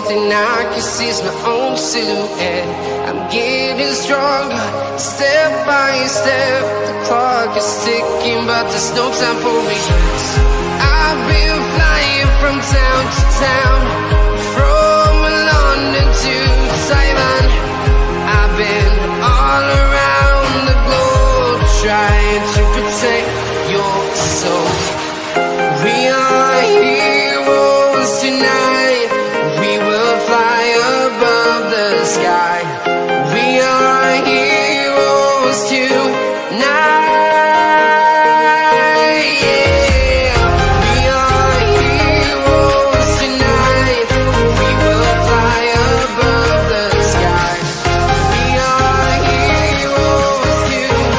thing I can see is my own silhouette. I'm getting stronger, step by step. The clock is ticking, but there's no time for regrets. I've been flying from town to town, from London to Taiwan. I've been all around the globe, trying to protect your soul. We are heroes tonight. We will fly above the sky. We are heroes tonight. Yeah. We are heroes tonight. We will fly above the sky. We are heroes tonight.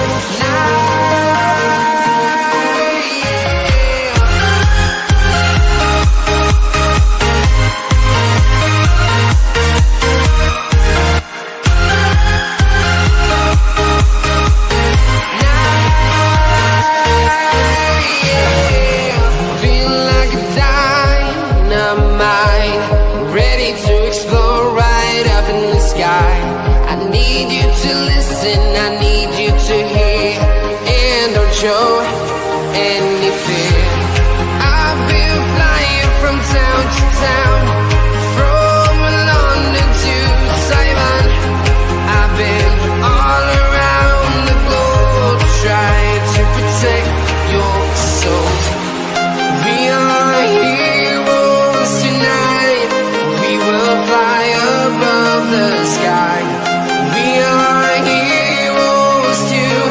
Feel like a dynamite, ready to explode right up in the sky. I need you to listen, I need you to hear, and don't show any fear. I've been flying from town to town, from London to Taiwan. I've been all around the globe, trying to protect your soul. We are heroes tonight. We will fly above the sky. We are heroes tonight.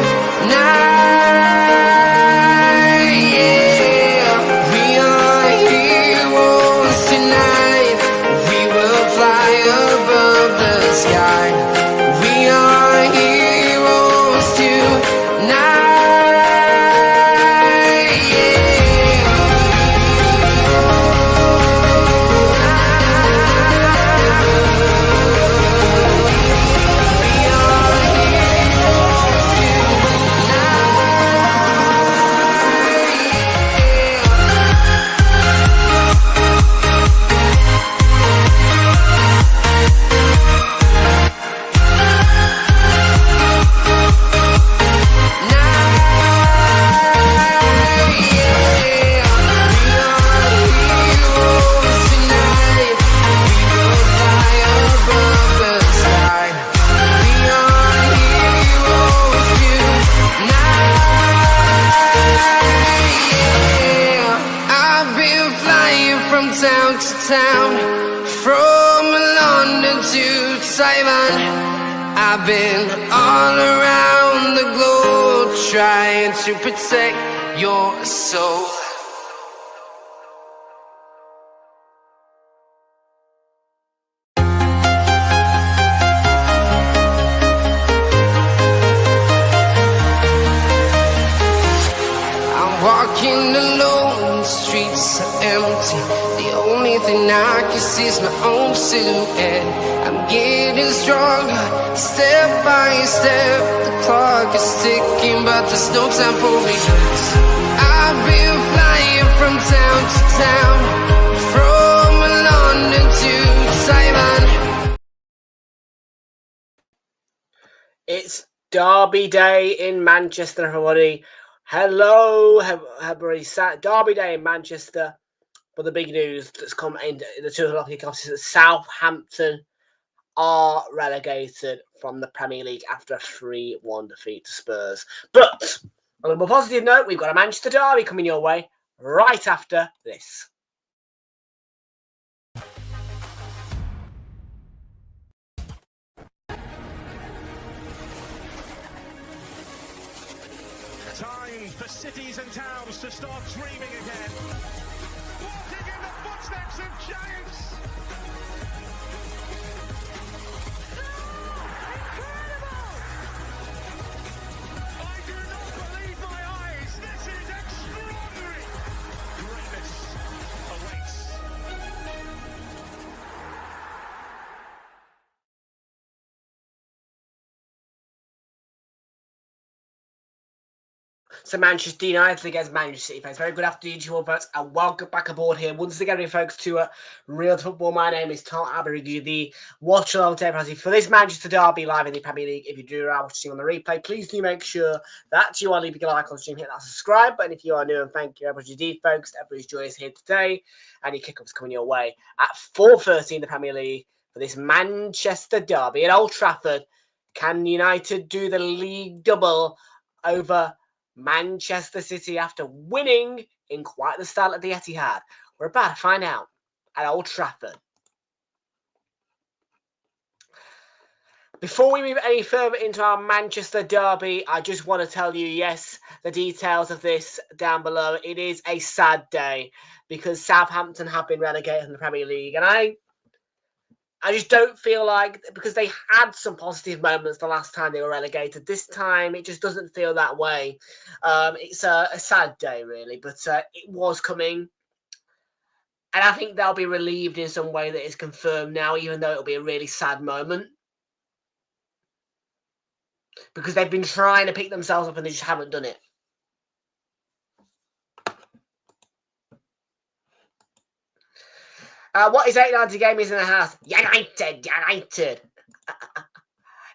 Yeah. We are heroes tonight. We will fly above the sky. We are heroes tonight. Town to town, from London to Taiwan. I've been all around the globe, trying to protect your soul. I'm walking alone, the streets are empty. The only thing I can see is my own silhouette. I'm getting stronger, step by step. The clock is ticking, but there's no time for regrets. I've been flying from town to town, from London to Taiwan. It's Derby Day in Manchester, everybody. Hello, everybody. Derby Day in Manchester. But the big news that's come in the 2 o'clock kickoff is that Southampton are relegated from the Premier League after a 3-1 defeat to Spurs. But on a more positive note, we've got a Manchester derby coming your way right after this. Time for cities and towns to start dreaming again. Walking in the footsteps of giants. I do not believe my eyes. This is extraordinary. Greatness awaits. So Manchester United against Manchester City fans. Very good afternoon to you all, folks, and welcome back aboard here once again, folks, to Real Football. My name is Tom. I'll be reviewing the watch along tape for this Manchester derby live in the Premier League. If you do are watching on the replay, please do make sure that you are leaving a like on stream, hit that subscribe button if you are new, and thank you very much indeed, folks. Everybody's joining us here today, and your kickoff's coming your way at 4:30 in the Premier League for this Manchester derby at Old Trafford. Can United do the league double over Manchester City after winning in quite the style at the Etihad? We're about to find out at Old Trafford. Before we move any further into our Manchester derby, I just want to tell you, yes, the details of this down below. It is a sad day because Southampton have been relegated from the Premier League, and I just don't feel like, because they had some positive moments the last time they were relegated, this time it just doesn't feel that way. It's a sad day, really, but it was coming. And I think they'll be relieved in some way that it's confirmed now, even though it'll be a really sad moment. Because they've been trying to pick themselves up and they just haven't done it. What is 890 Gamers in the house? United!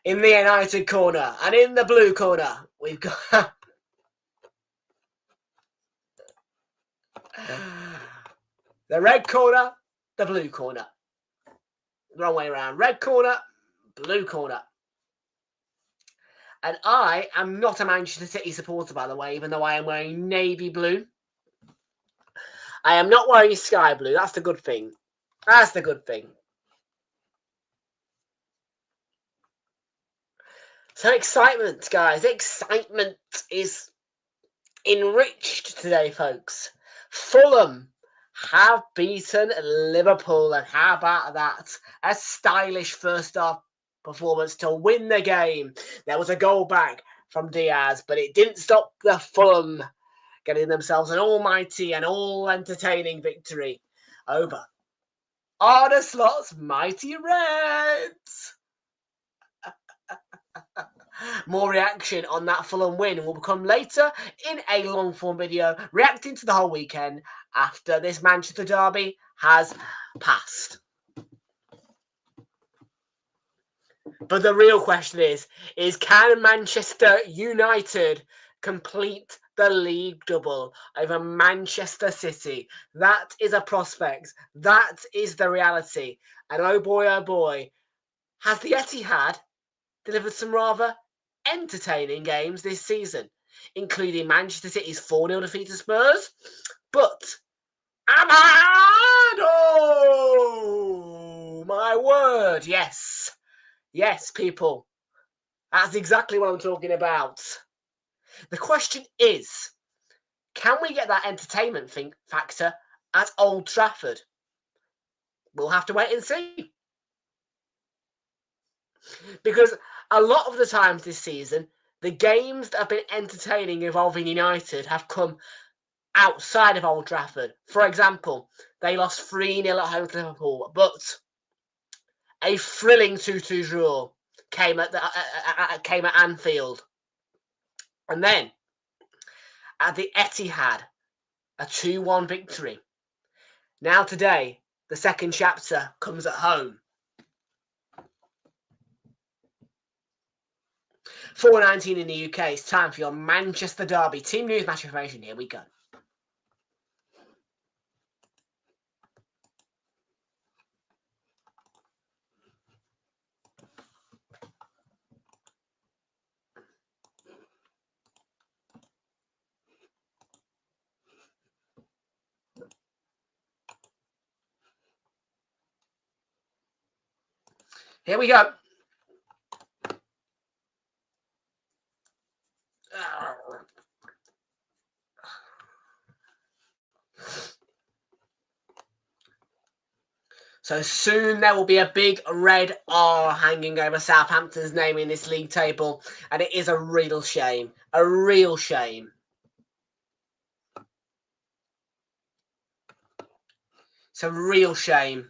In the United corner. And in the blue corner, we've got... the red corner, the blue corner. The wrong way around. Red corner, blue corner. And I am not a Manchester City supporter, by the way, even though I am wearing navy blue. I am not wearing sky blue. That's the good thing. That's the good thing. So excitement, guys. Excitement is enriched today, folks. Fulham have beaten Liverpool. And how about that? A stylish first half performance to win the game. There was a goal back from Diaz, but it didn't stop the Fulham getting themselves an almighty and all-entertaining victory over Arne Slot's mighty Reds. More reaction on that Fulham win will come later in a long-form video reacting to the whole weekend after this Manchester derby has passed. But the real question is can Manchester United complete the league double over Manchester City? That is a prospect. That is the reality. And oh boy, has the Etihad delivered some rather entertaining games this season, including Manchester City's 4-0 defeat to Spurs. But oh my word, yes, people, that's exactly what I'm talking about. The question is, can we get that entertainment factor at Old Trafford? We'll have to wait and see. Because a lot of the times this season, the games that have been entertaining involving United have come outside of Old Trafford. For example, they lost 3-0 at home to Liverpool, but a thrilling 2-2 draw came at Anfield. And then at the Etihad, a 2-1 victory. Now today, the second chapter comes at home. 4:19 in the UK. It's time for your Manchester derby. Team news, match information. Here we go. Here we go. So soon there will be a big red R hanging over Southampton's name in this league table. And it is a real shame. A real shame. It's a real shame.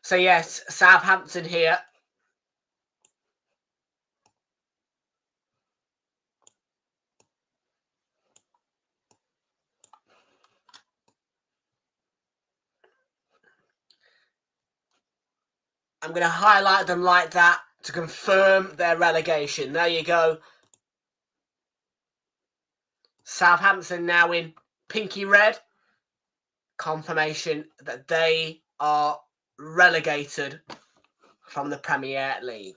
So yes, Southampton here. I'm going to highlight them like that to confirm their relegation. There you go. Southampton now in pinky red. Confirmation that they are relegated from the Premier League.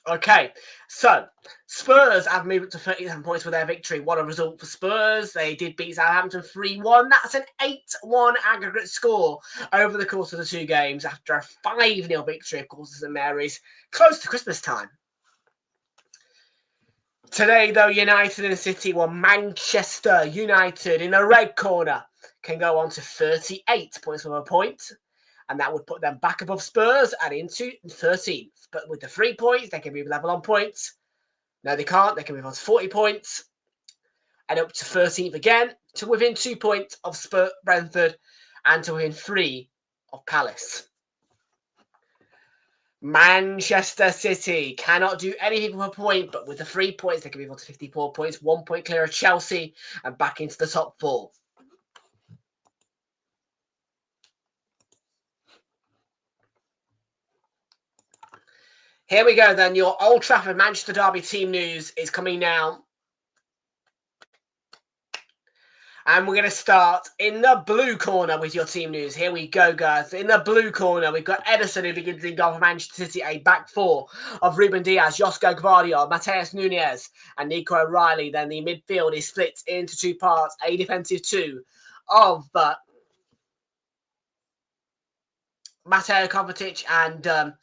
Okay, so Spurs have moved up to 37 points with their victory. What a result for Spurs. They did beat Southampton 3-1. That's an 8-1 aggregate score over the course of the two games after a 5-0 victory, of course, at St Mary's, close to Christmas time. Today, though, United and City, well, Manchester United in the red corner can go on to 38 points with a point. And that would put them back above Spurs and into 13th. But with the 3 points, they can move level on points. No, they can't. They can move on to 40 points. And up to 13th again, to within 2 points of Brentford and to within 3 of Palace. Manchester City cannot do anything with a point, but with the 3 points, they can move on to 54 points, 1 point clear of Chelsea, and back into the top 4. Here we go then. Your Old Trafford Manchester Derby team news is coming now. And we're going to start in the blue corner with your team news. Here we go, guys. In the blue corner, we've got Ederson, who begins in goal for Manchester City, a back four of Ruben Diaz, Josko Gvardiol, Mateus Nunes, and Nico O'Reilly. Then the midfield is split into 2 parts, a defensive 2 of Mateo Kovacic and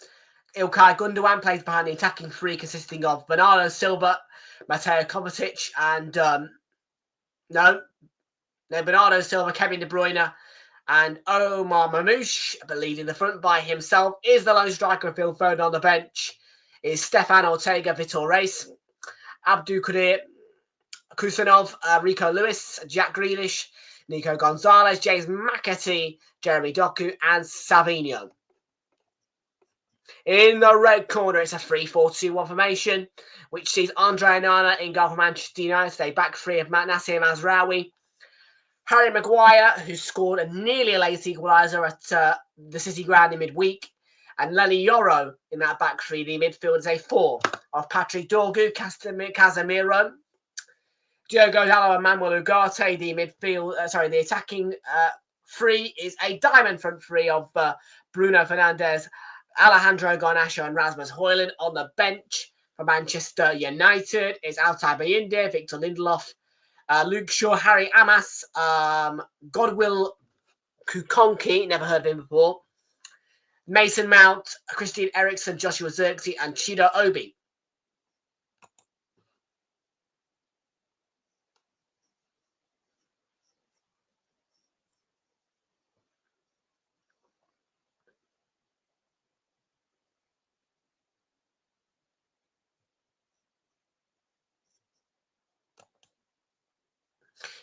Ilkay Gundogan, plays behind the attacking 3, consisting of Bernardo Silva, Mateo Kovacic, and Bernardo Silva, Kevin De Bruyne, and Omar Mamouche. But leading the front by himself is the lone striker of Phil Foden. On the bench is Stefan Ortega, Vitor Reis, Abdou Kadir, Kusanov, Rico Lewis, Jack Grealish, Nico Gonzalez, James McAtee, Jeremy Doku, and Savinho. In the red corner, it's a 3-4-2-1 formation, which sees Andre Onana in goal for Manchester United, a back 3 of Nasser Mazraoui, Harry Maguire, who scored a nearly late equaliser at the City ground in midweek, and Lenny Yoro in that back 3. The midfield is a 4 of Patrick Dorgu, Casemiro, Diogo Dalot, and Manuel Ugarte. The attacking 3 is a diamond front 3 of Bruno Fernandes, Alejandro Garnacho, and Rasmus Højlund. On the bench for Manchester United is Altay Bayinde, Victor Lindelof, Luke Shaw, Harry Amas, Godwill Kukonki, never heard of him before, Mason Mount, Christian Eriksen, Joshua Zirkzee, and Chido Obi.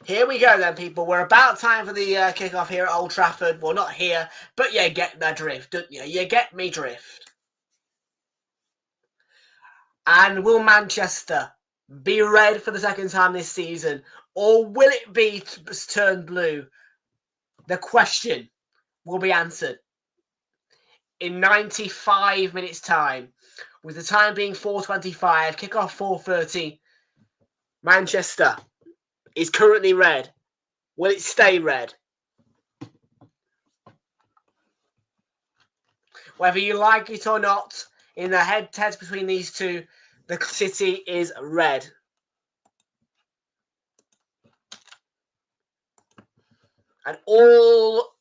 Here we go then, people. We're about time for the kick-off here at Old Trafford. Well, not here, but you get the drift, don't you? You get me drift. And will Manchester be red for the second time this season, or will it be turned blue? The question will be answered in 95 minutes' time, with the time being 4:25, kick-off 4:30. Manchester is currently red. Will it stay red? Whether you like it or not, in the head-to-heads between these two, the City is red. And all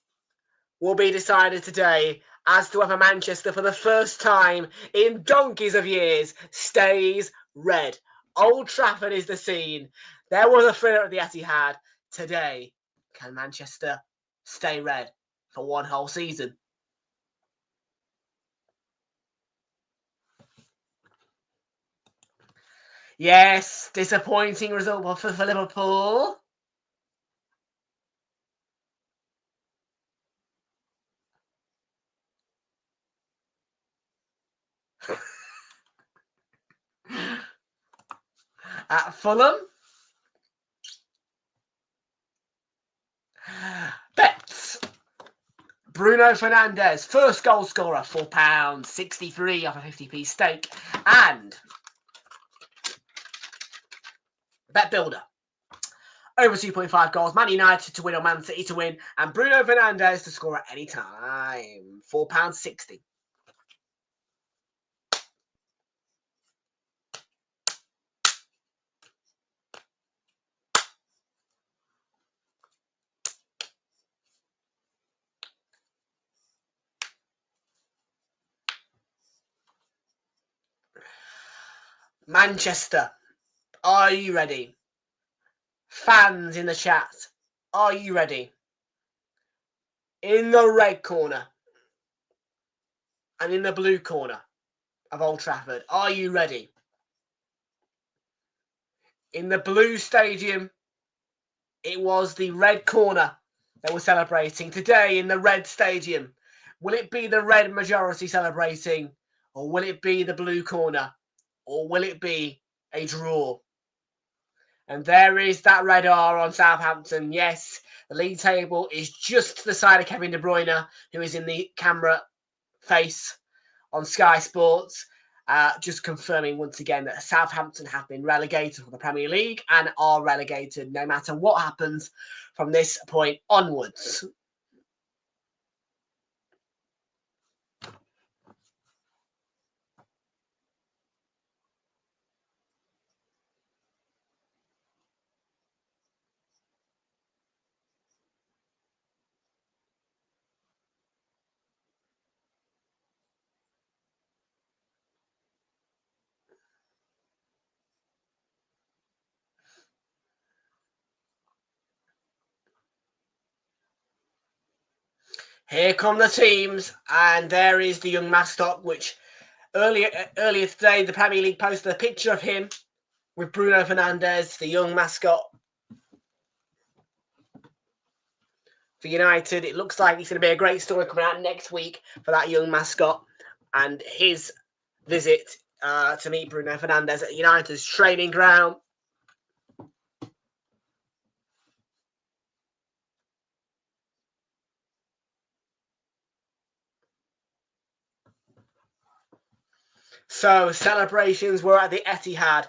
will be decided today as to whether Manchester, for the first time in donkeys of years, stays red. Old Trafford is the scene. There was a thriller at the Etihad. Today, can Manchester stay red for one whole season? Yes, disappointing result for Liverpool. At Fulham. Bets. Bruno Fernandes, first goal scorer, £4.63 off a 50p stake. And Bet Builder. Over 2.5 goals, Man United to win or Man City to win, and Bruno Fernandes to score at any time, £4.60. Manchester, are you ready? Fans in the chat, are you ready? In the red corner and in the blue corner of Old Trafford, are you ready? In the blue stadium, it was the red corner that was celebrating. Today in the red stadium, will it be the red majority celebrating, or will it be the blue corner, or will it be a draw? And there is that red R on Southampton. Yes, the league table is just to the side of Kevin De Bruyne, who is in the camera face on Sky Sports. Just confirming once again that Southampton have been relegated from the Premier League and are relegated no matter what happens from this point onwards. Here come the teams, and there is the young mascot, which earlier today the Premier League posted a picture of him with Bruno Fernandes, the young mascot for United. It looks like it's going to be a great story coming out next week for that young mascot and his visit to meet Bruno Fernandes at United's training ground. So celebrations were at the Etihad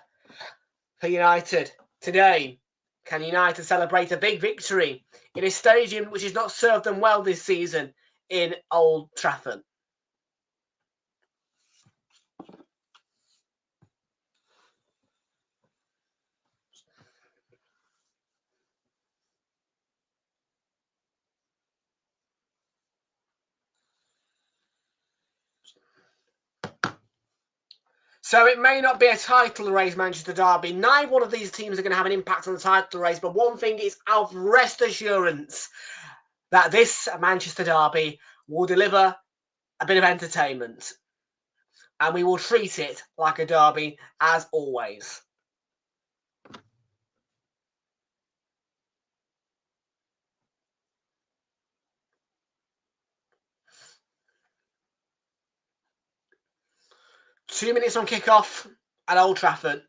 for United today. Can United celebrate a big victory in a stadium which has not served them well this season in Old Trafford? So it may not be a title race, Manchester Derby. Neither one of these teams are going to have an impact on the title race. But one thing is of rest assurance that this Manchester Derby will deliver a bit of entertainment. And we will treat it like a derby as always. Two minutes on kickoff at Old Trafford.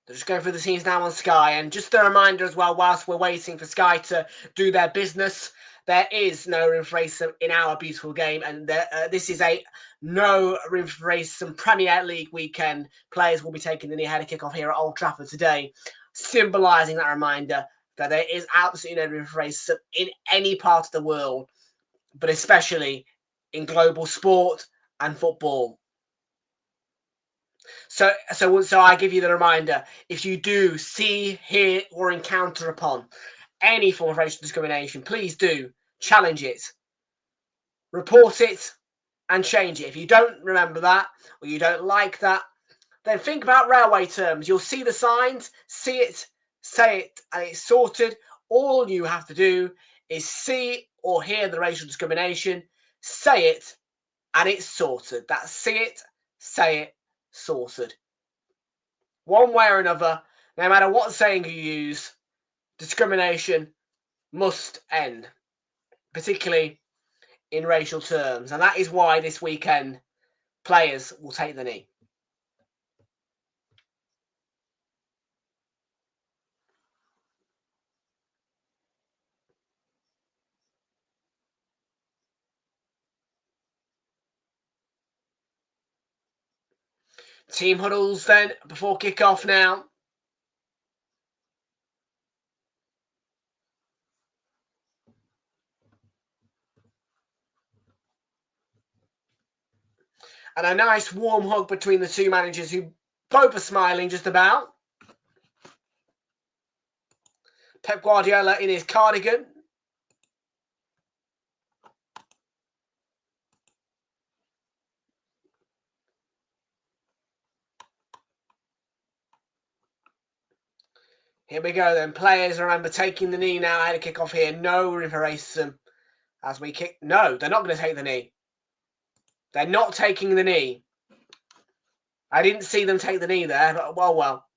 They're just going through the scenes now on Sky. And just a reminder as well, whilst we're waiting for Sky to do their business, there is no room for racism in our beautiful game. And this is a no room for racism Premier League weekend. Players will be taking the header kickoff here at Old Trafford today, symbolising that reminder that there is absolutely no room for racism in any part of the world, but especially in global sport and football. So I give you the reminder, if you do see, hear, or encounter upon any form of racial discrimination, please do challenge it, report it, and change it. If you don't remember that, or you don't like that, then think about railway terms. You'll see the signs, see it, say it, and it's sorted. All you have to do is see or hear the racial discrimination, say it, and it's sorted. That's see it, say it, sorted. One way or another, no matter what saying you use, discrimination must end. particularly in racial terms. And that is why this weekend players will take the knee. Team huddles then before kick-off now. And a nice warm hug between the two managers who both are smiling just about. Pep Guardiola in his cardigan. Here we go then. Players, remember, taking the knee now. I had a kick off here. No room for racism as we kick. No, they're not going to take the knee. They're not taking the knee. I didn't see them take the knee there, but well.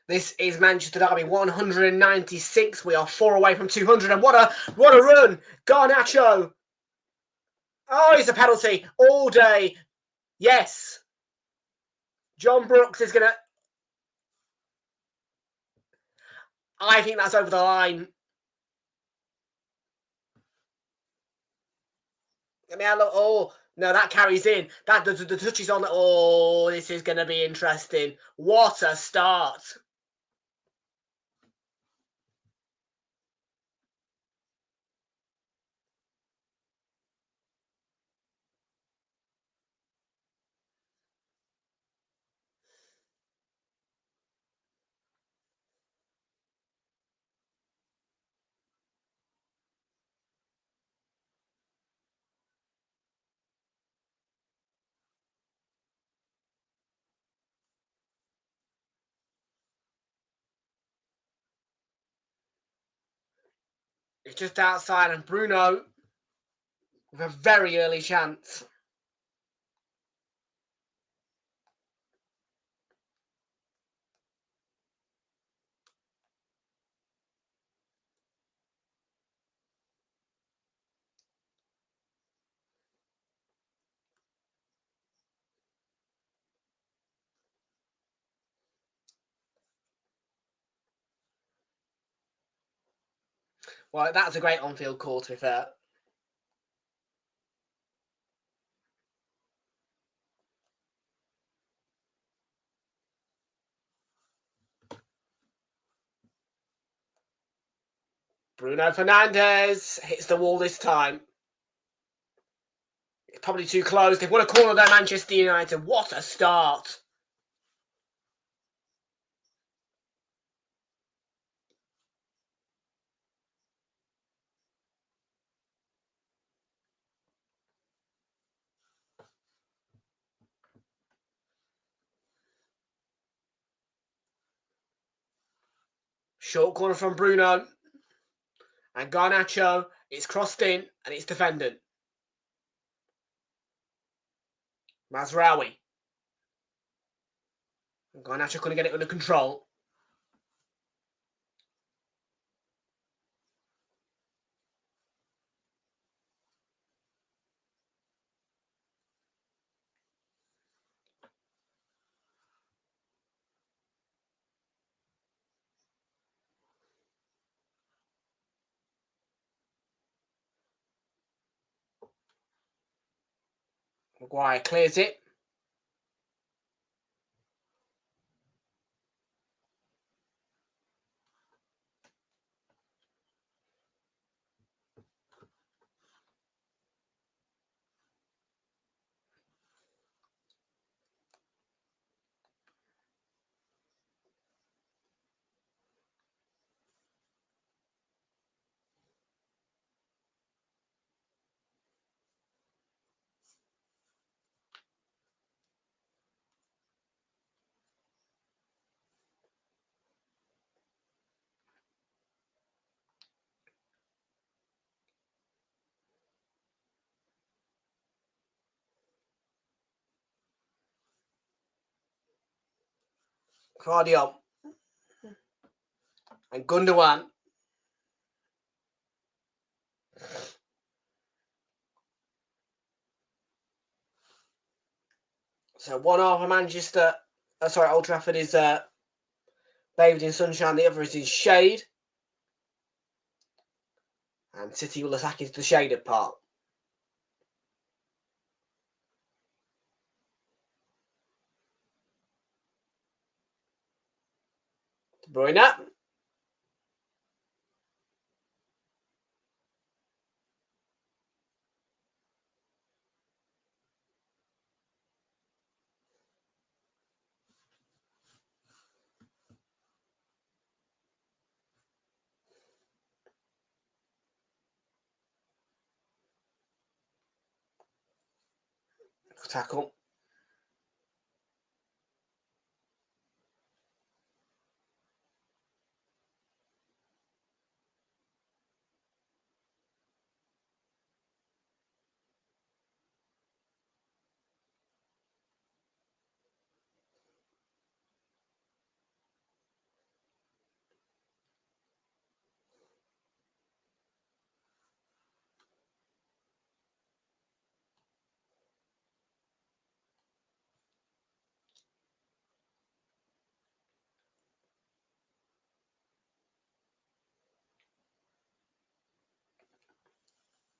This is Manchester Derby 196. We are 4 away from 200. And what a run! Garnacho. Oh, it's a penalty all day. Yes. John Brooks is going to... I think that's over the line. Let me have a look. Oh, no, that carries in. That the touch is on. Oh, this is going to be interesting. What a start. It's just outside, and Bruno with a very early chance. Well, that's a great on-field call, to be fair. Bruno Fernandes hits the wall this time. It's probably too close. They've won a corner there, Manchester United. What a start. Short corner from Bruno. And Garnacho, it's crossed in and it's defended. Mazraoui. Garnacho couldn't get it under control. Maguire clears it. Cardio. And Gundogan. So one half of Manchester, Old Trafford is bathed in sunshine, the other is in shade. And City will attack into the shaded part. De Bruyne. Tackle.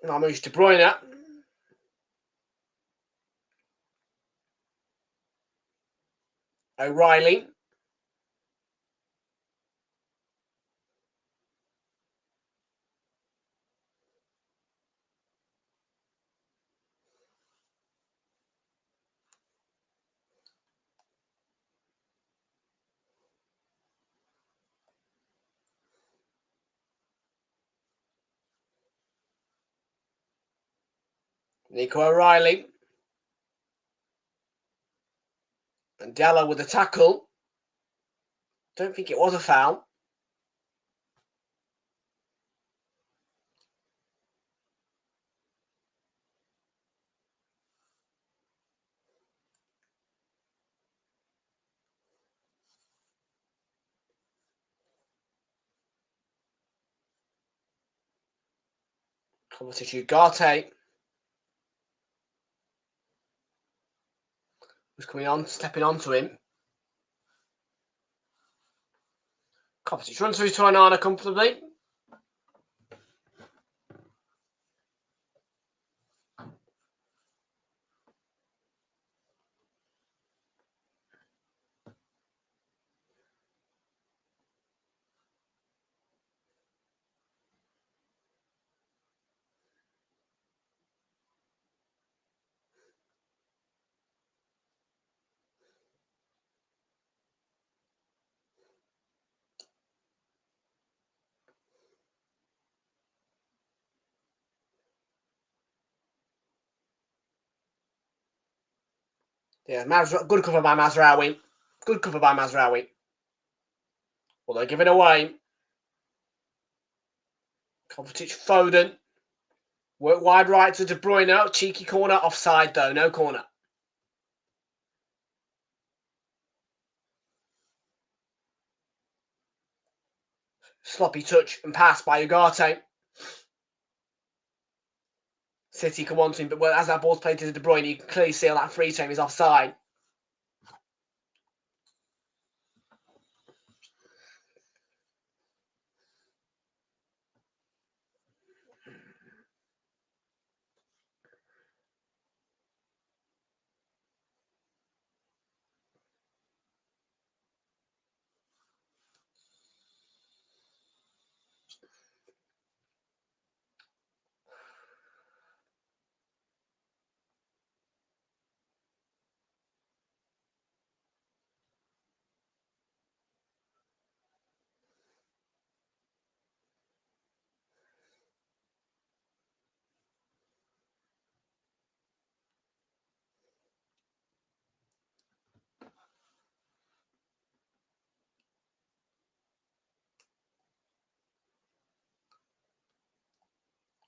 Now moves De Bruyne. O'Reilly. Nico O'Reilly. And Della with the tackle. Don't think it was a foul. Kovacic Ugarte was coming on, stepping onto him. Kovacic runs through to Onana comfortably. Yeah, good cover by Mazraoui. Good cover by Mazraoui. Well, they're giving away. Kovacic Foden. Work wide right to De Bruyne. Cheeky corner. Offside though. No corner. Sloppy touch and pass by Ugarte. City come on to him, but as that ball's played to De Bruyne, you can clearly see that free time is offside.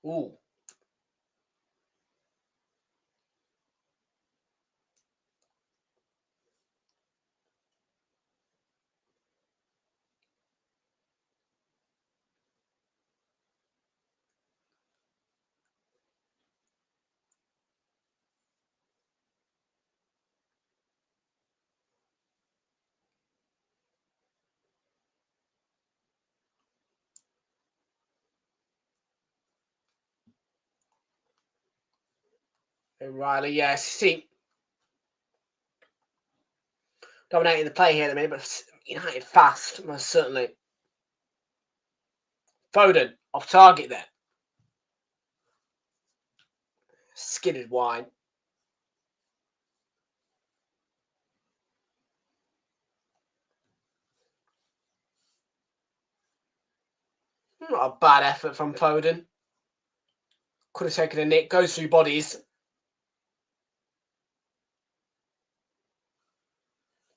Ooh. Riley, yes. See, dominating the play here at the minute, but United fast, most certainly. Foden, off target there. Skidded wide. Not a bad effort from Foden. Could have taken a nick. Goes through bodies.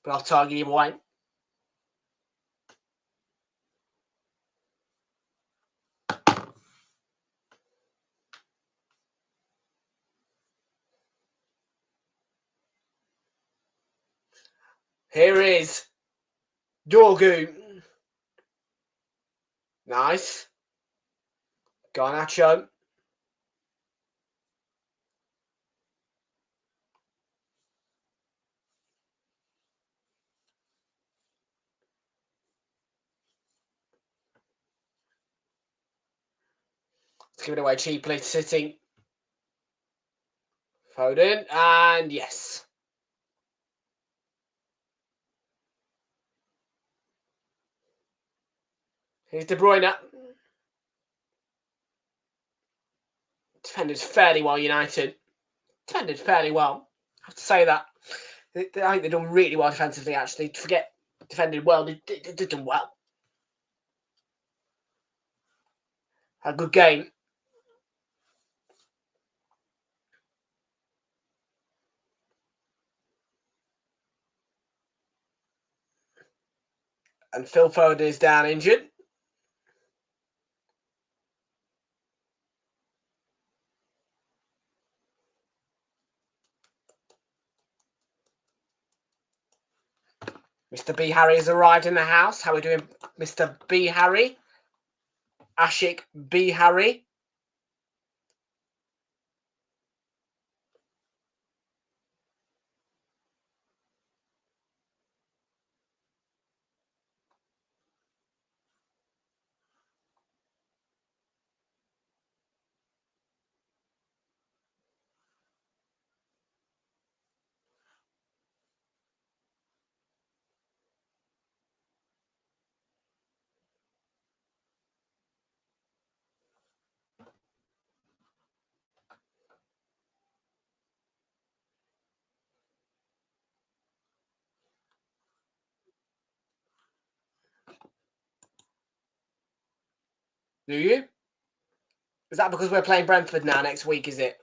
But off target either way. Here is Dorgu. Nice. Garnacho. Let's give it away cheaply to City. Foden. And yes. Here's De Bruyne. Defended fairly well, United. Defended fairly well. I have to say that. I think they've done really well defensively, actually. Forget defended well. They've done well. A good game. And Phil Foden is down injured. Mr. B. Harry has arrived in the house. How are we doing, Mr. B. Harry? Ashik B. Harry. Do you? Is that because we're playing Brentford now next week, is it?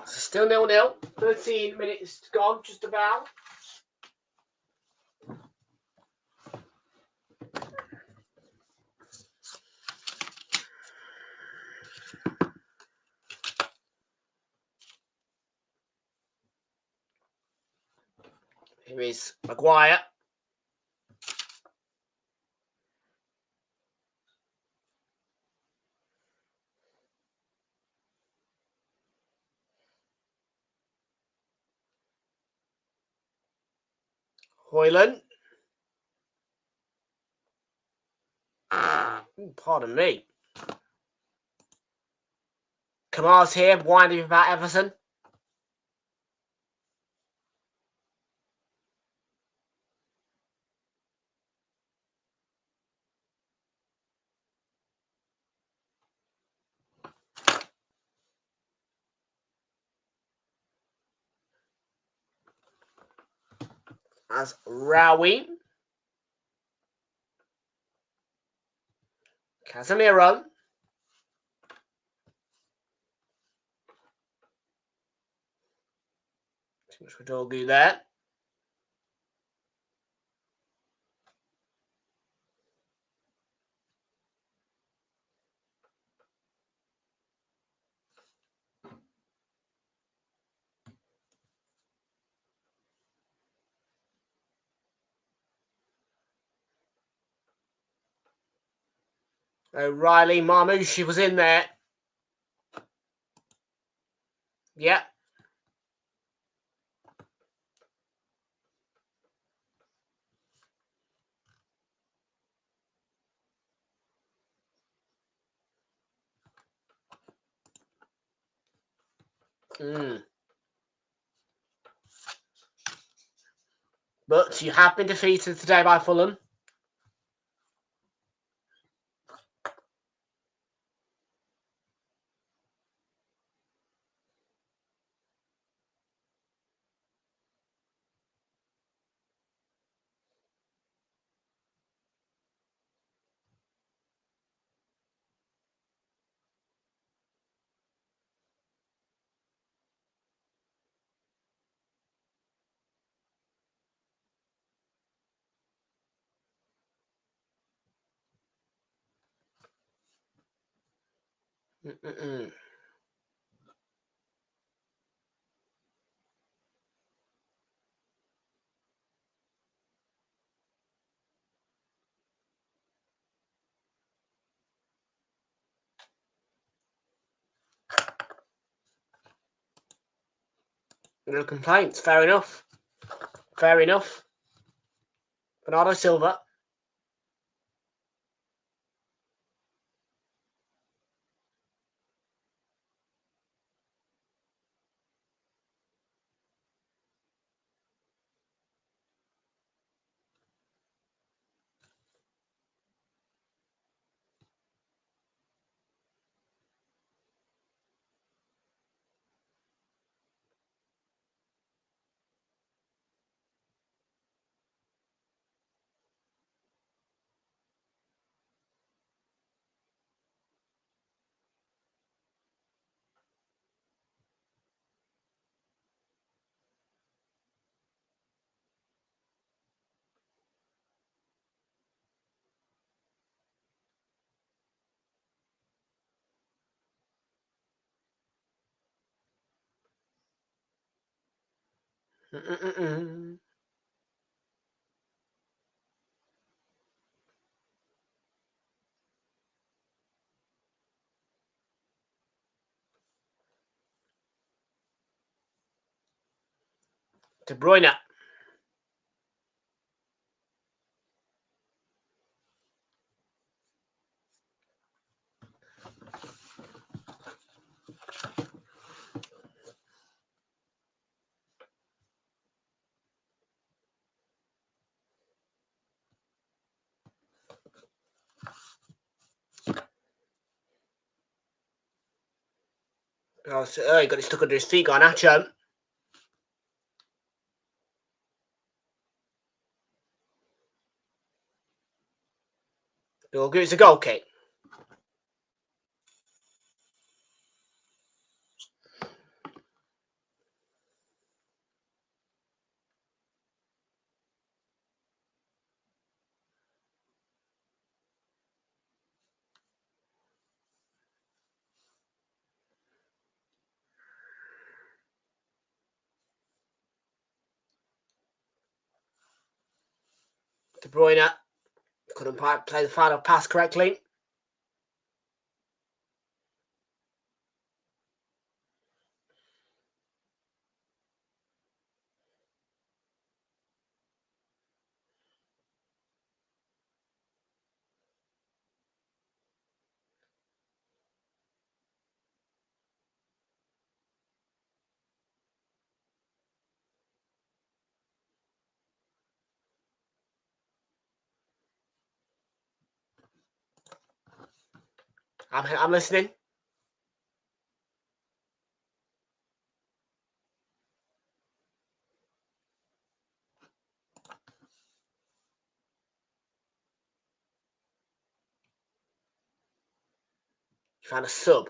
Still 0-0. 13 minutes gone, just about. Here is Maguire. Hoyland. Pardon me. Kamar's here, winding about Everton. As Rowie. Casemiro. Too much for Dorgu there. O'Reilly, Marmouche was in there. Yeah. But you have been defeated today by Fulham. No complaints. Fair enough. Fair enough. Bernardo Silva. De Bruyne. Oh, he got it stuck under his feet. Got Nacho. It'll give it a goal kick. De Bruyne couldn't play the final pass correctly. I'm listening. You found a sub.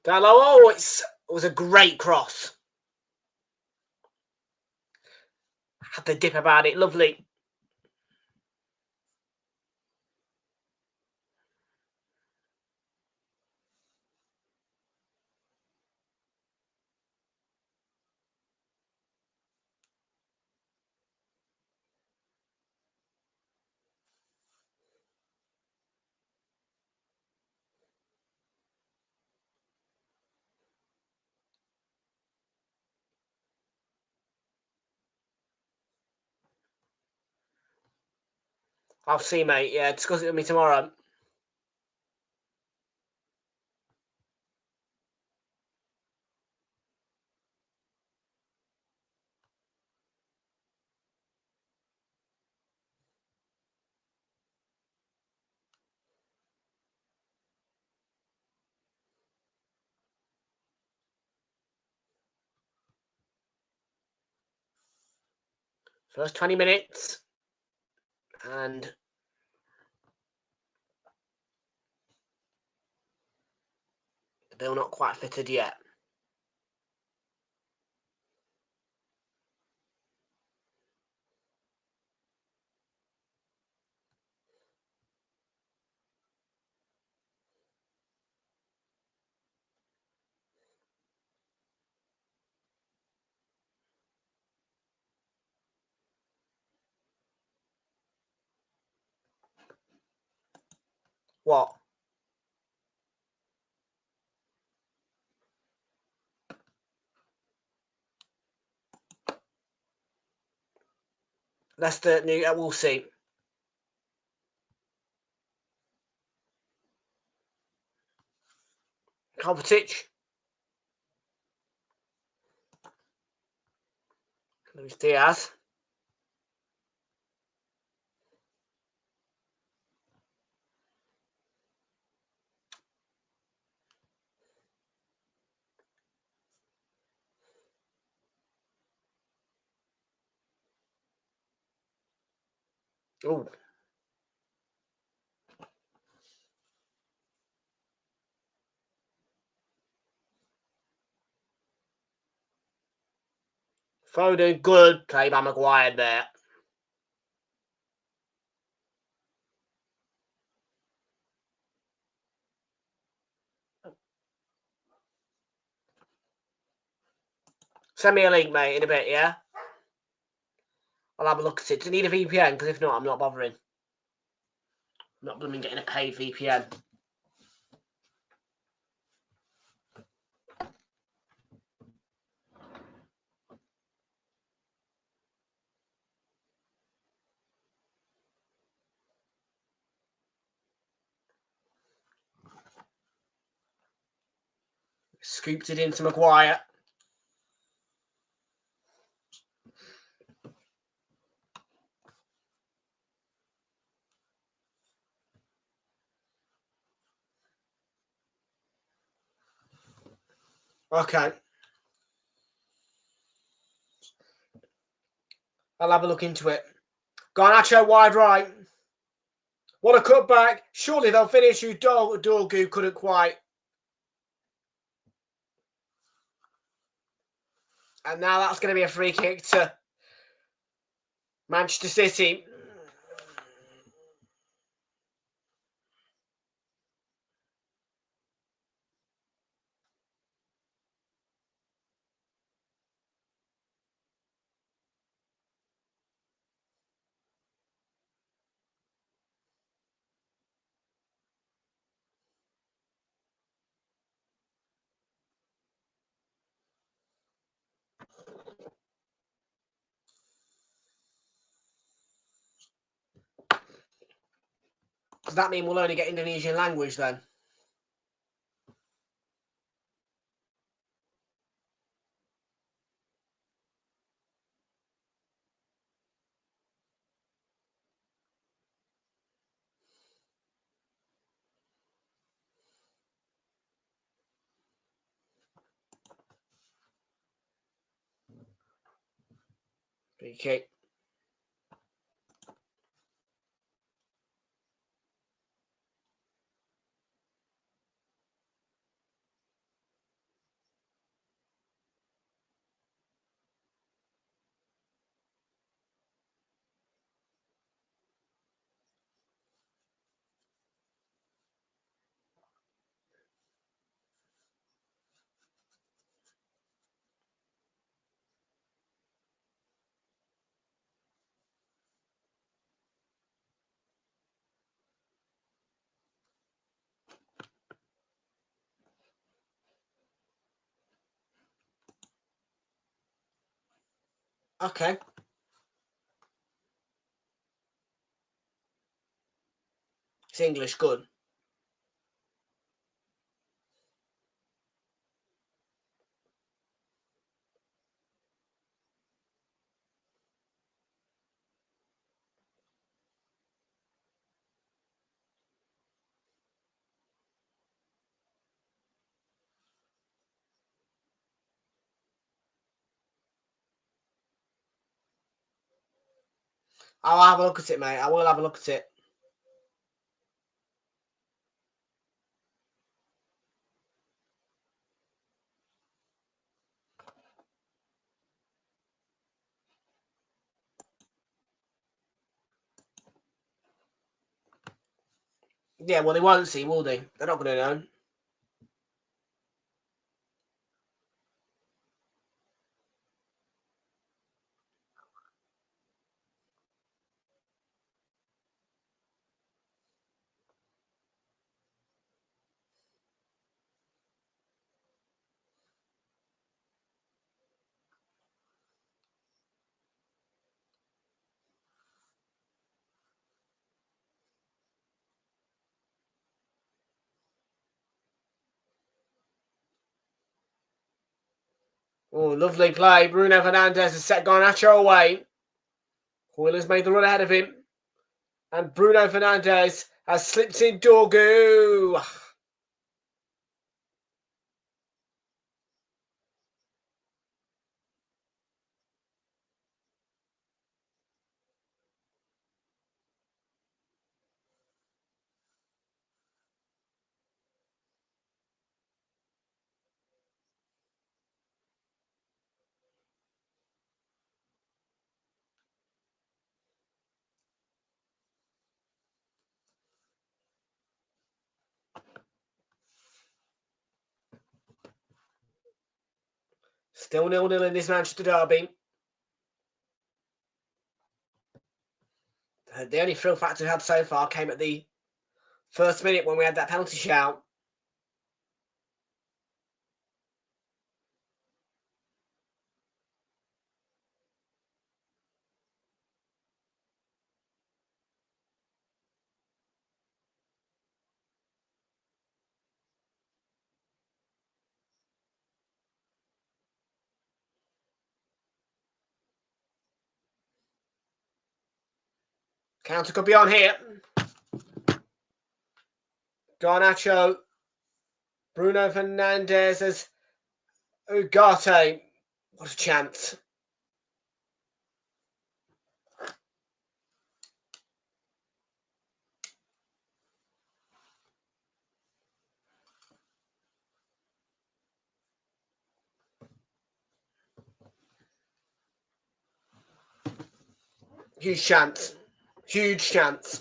Down low. Oh, it was a great cross. Had the dip about it. Lovely. I'll see, mate. Yeah, discuss it with me tomorrow. First 20 minutes. And they're not quite fitted yet. What? Leicester, we'll see. Kovacic. Luis Diaz. Oh. Foden, good play by Maguire there. Send me a link, mate, in a bit, yeah? I'll have a look at it. Do you need a VPN? Because if not, I'm not bothering. I'm not blooming getting a paid VPN. Scooped it into Maguire. Okay. I'll have a look into it. Garnacho wide right. What a cutback. Surely they'll finish who Dorgu couldn't quite. And now that's going to be a free kick to Manchester City. Does that mean we'll only get Indonesian language then? Free kick. Okay. It's English, good. I'll have a look at it, mate. I will have a look at it. Yeah, well, they won't see, will they? They're not going to know. Oh, lovely play. Bruno Fernandes has set Garnacho away. Wheeler's made the run ahead of him. And Bruno Fernandes has slipped in Dorgu. Still 0-0 in this Manchester derby. The only thrill factor we had so far came at the first minute when we had that penalty shout. Counter could be on here. Garnacho. Bruno Fernandes as Ugarte. What a chance. Huge chance. Huge chance.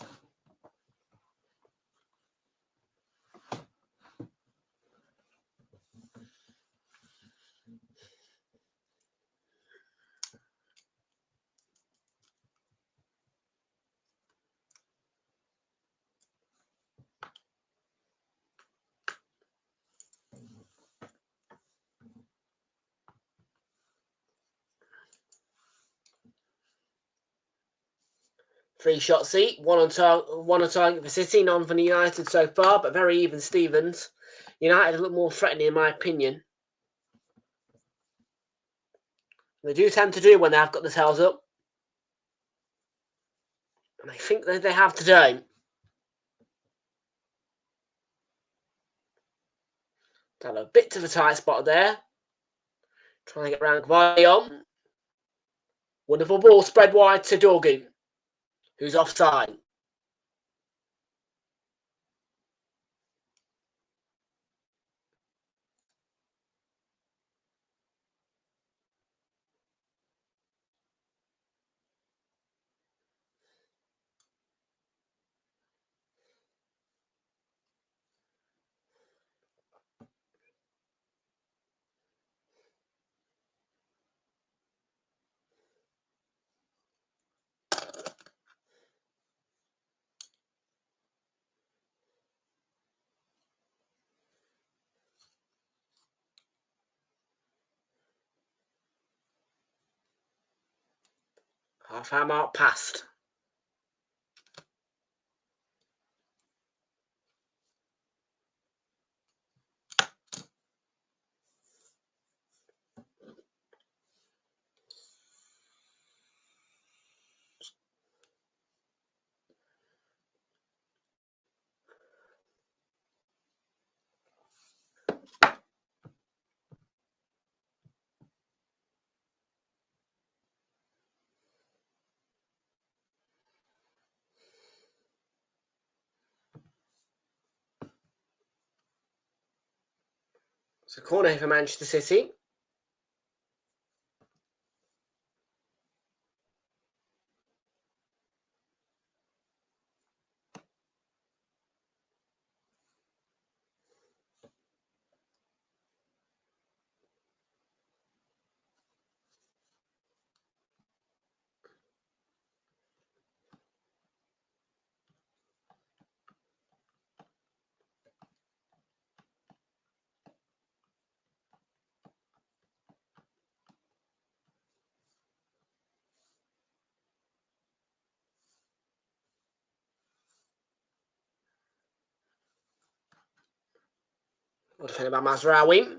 Three shots each, one on target for City, none for United so far, but very even Stevens. United look more threatening in my opinion. They do tend to do when they have got the tails up. And I think that they have today. Got a bit of a tight spot there. Trying to get around Realltom. Wonderful ball spread wide to Dorgu, who's offside. Half hour mark past. So corner here for Manchester City. Well defended by Mazraoui.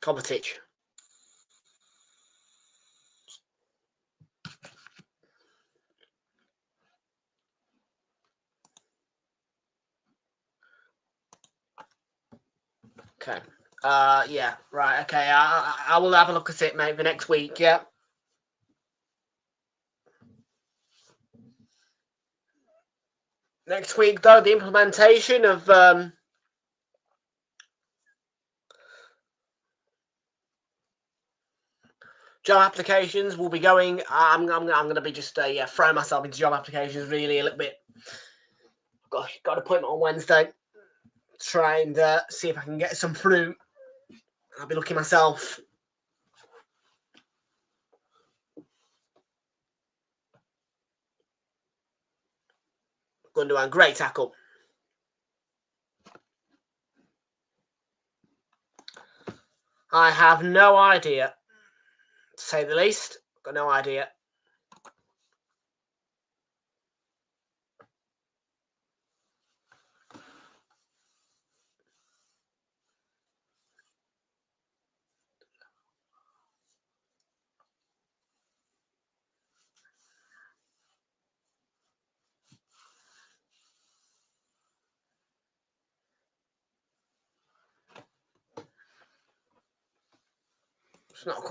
Kovacic. Okay. Yeah. Right. Okay. I will have a look at it maybe next week. Yeah. Next week, though, the implementation of job applications will be going. I'm going to be just throwing myself into job applications really a little bit. Gosh, got an appointment on Wednesday. Try and see if I can get some through. I'll be looking myself. Gundogan, great tackle. I have no idea, to say the least. Got no idea.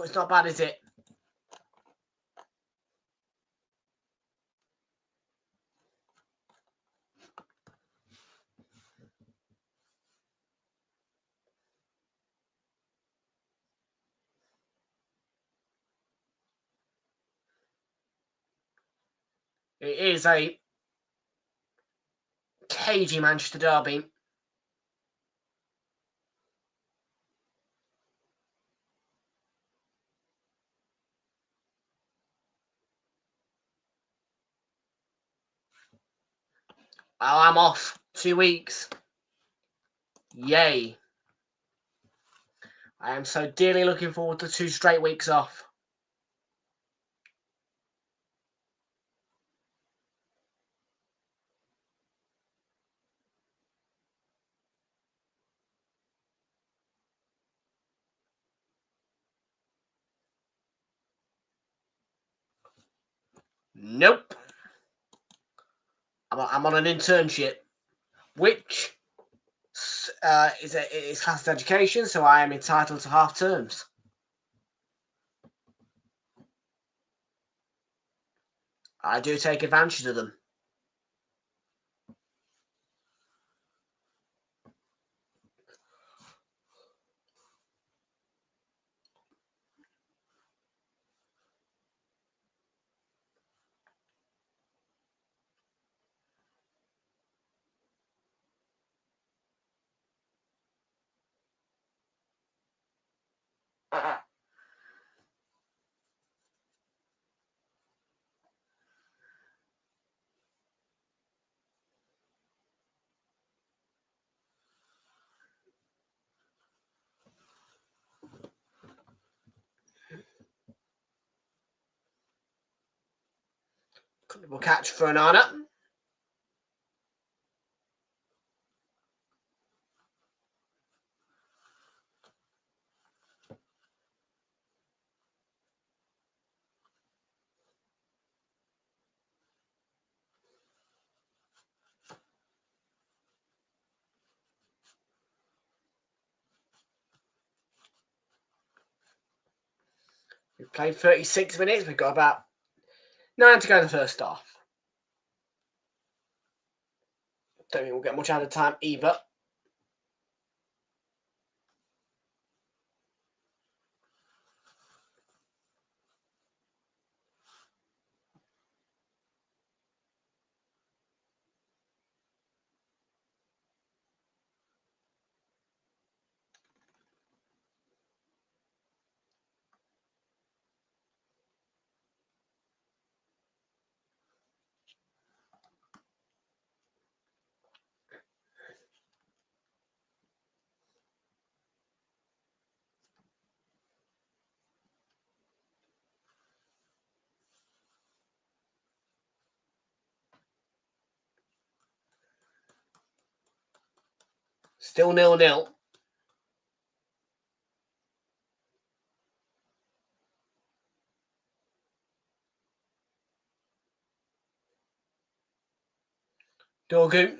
It's not bad, is it? It is a cagey Manchester derby. Oh, I'm off 2 weeks. Yay. I am so dearly looking forward to 2 straight weeks off. Nope. I'm on an internship, which is class education, so I am entitled to half terms. I do take advantage of them. We'll catch for Onana. Played 36 minutes. We've got about 9 to go in the first half. Don't think we'll get much out of time either. Still 0-0. Dorgu.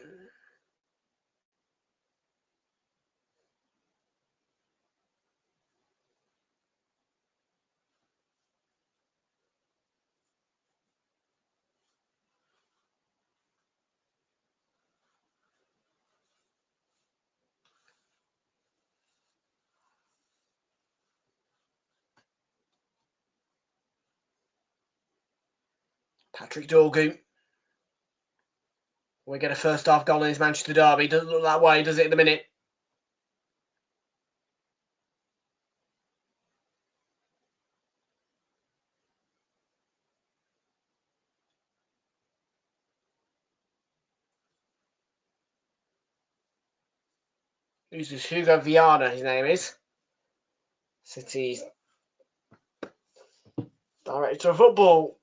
Patrick Dorgu. We get a first half goal in his Manchester derby. Doesn't look that way, does it, at the minute? Who's this? Hugo Viana, his name is. City's director of football.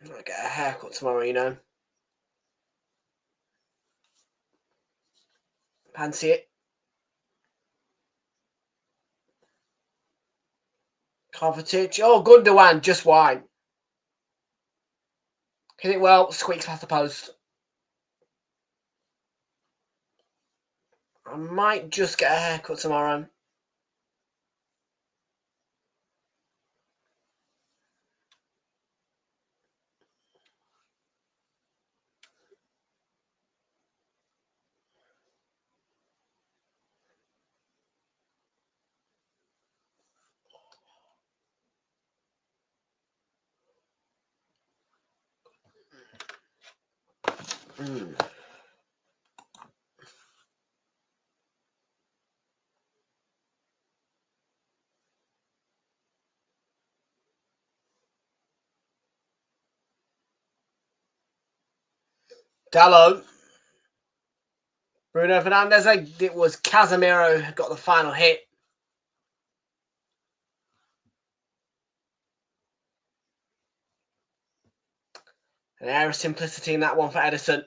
I'll get a haircut tomorrow, you know. Fancy it. Kovacic. Oh, Gundogan, just wide. Hit it well, squeaks past the post. I might just get a haircut tomorrow. Dallo. Bruno Fernandes. It was Casemiro who got the final hit. An air of simplicity in that one for Edison.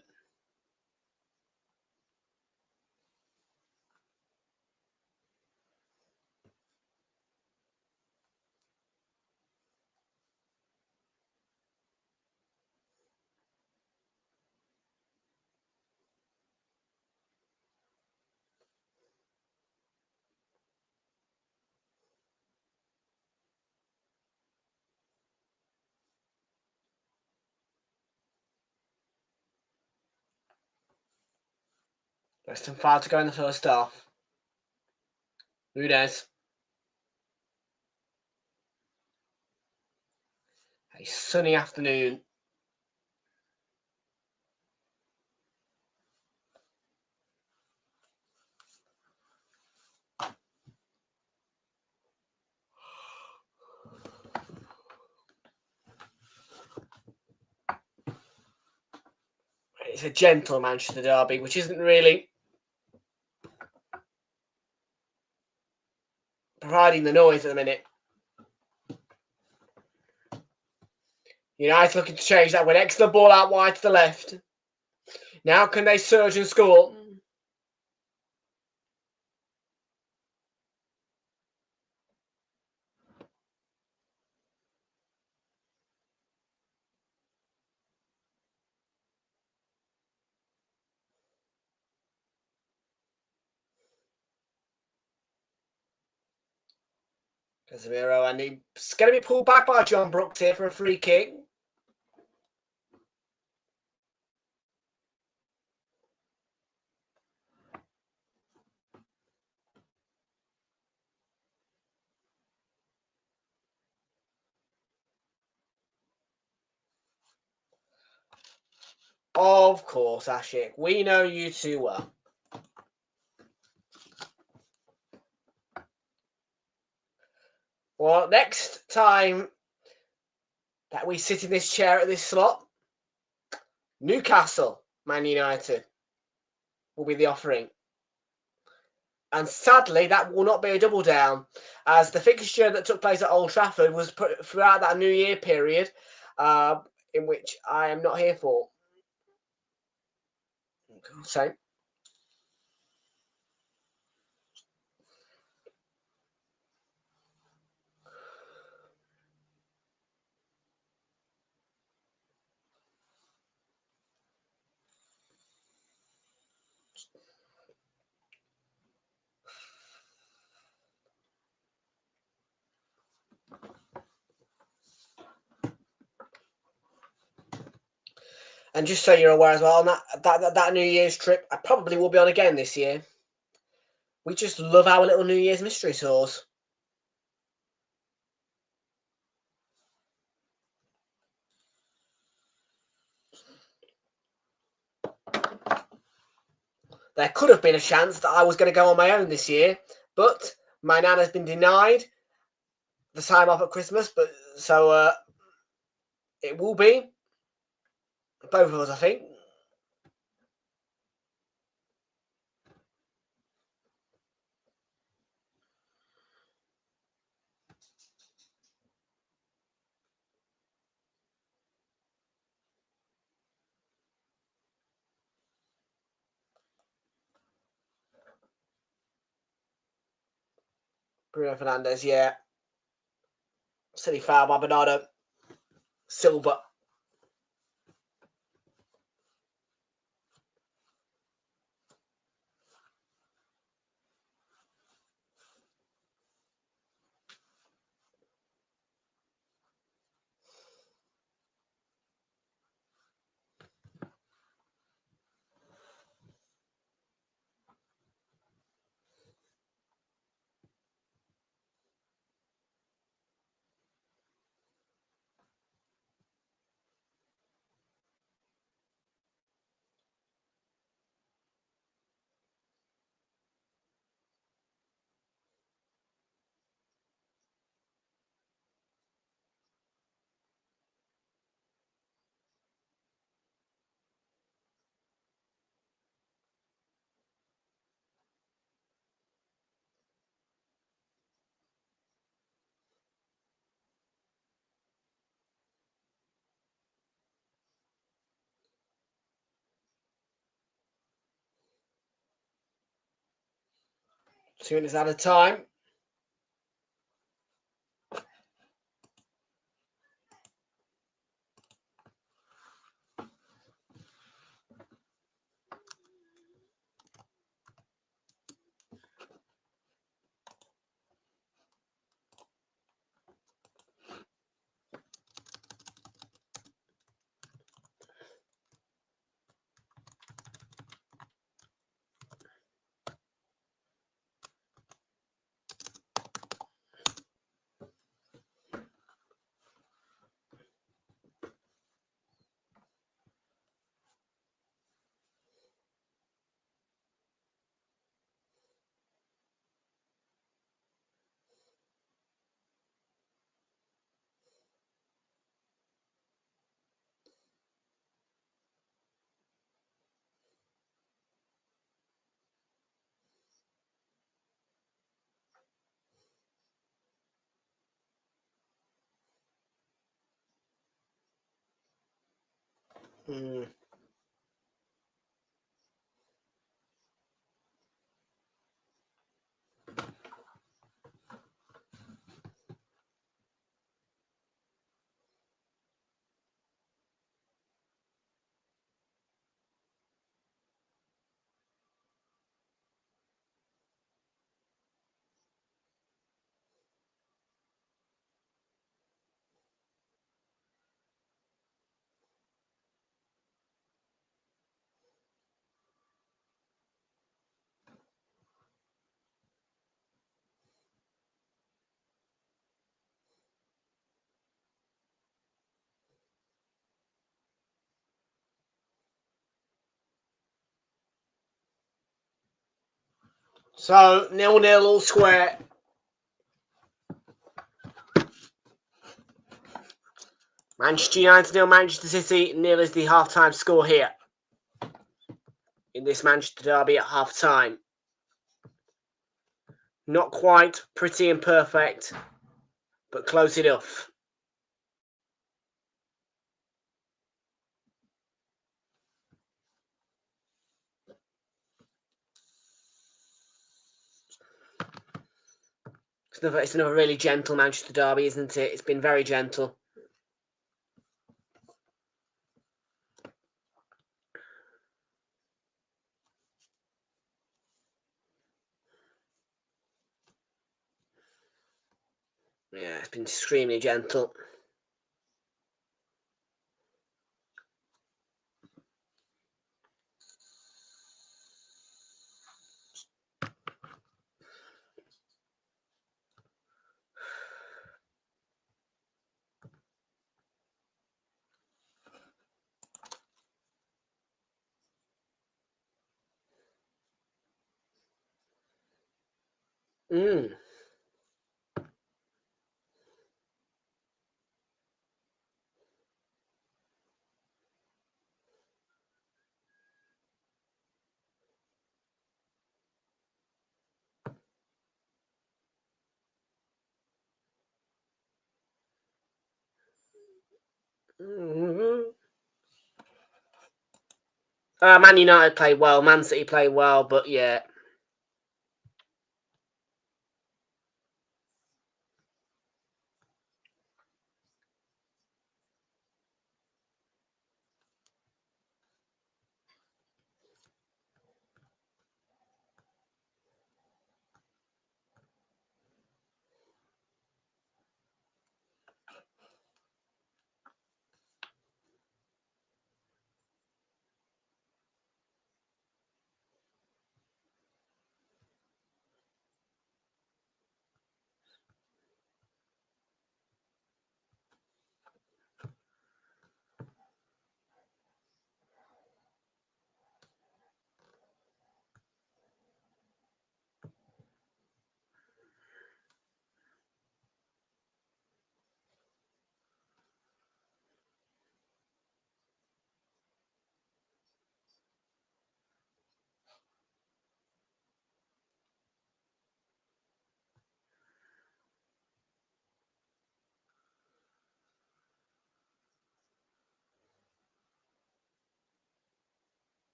Less than 5 to go in the first half. Nunez. A sunny afternoon. it's a gentle Manchester derby, which isn't really providing the noise at the minute. United looking to change that with excellent ball out wide to the left. Now can they surge and score? Casemiro, and he's going to be pulled back by John Brooks here for a free kick. Of course, Ashik. We know you too well. Well, next time that we sit in this chair at this slot, Newcastle, Man United will be the offering. And sadly, that will not be a double down, as the fixture that took place at Old Trafford was put throughout that New Year period, in which I am not here for. So, and just so you're aware as well, on that New Year's trip, I probably will be on again this year. We just love our little New Year's mystery tours. There could have been a chance that I was going to go on my own this year, but my nan has been denied the time off at Christmas, but so it will be both of us, I think. Bruno Fernandes, yeah. Silly foul by Bernardo Silva. Two minutes out of time. So 0-0 all square. Manchester United 0, Manchester City 0 is the half-time score here in this Manchester derby at half-time. Not quite pretty and perfect, but close enough. It's another really gentle Manchester derby, isn't it? It's been very gentle. Yeah, it's been extremely gentle. Man United played well, Man City played well, but yeah.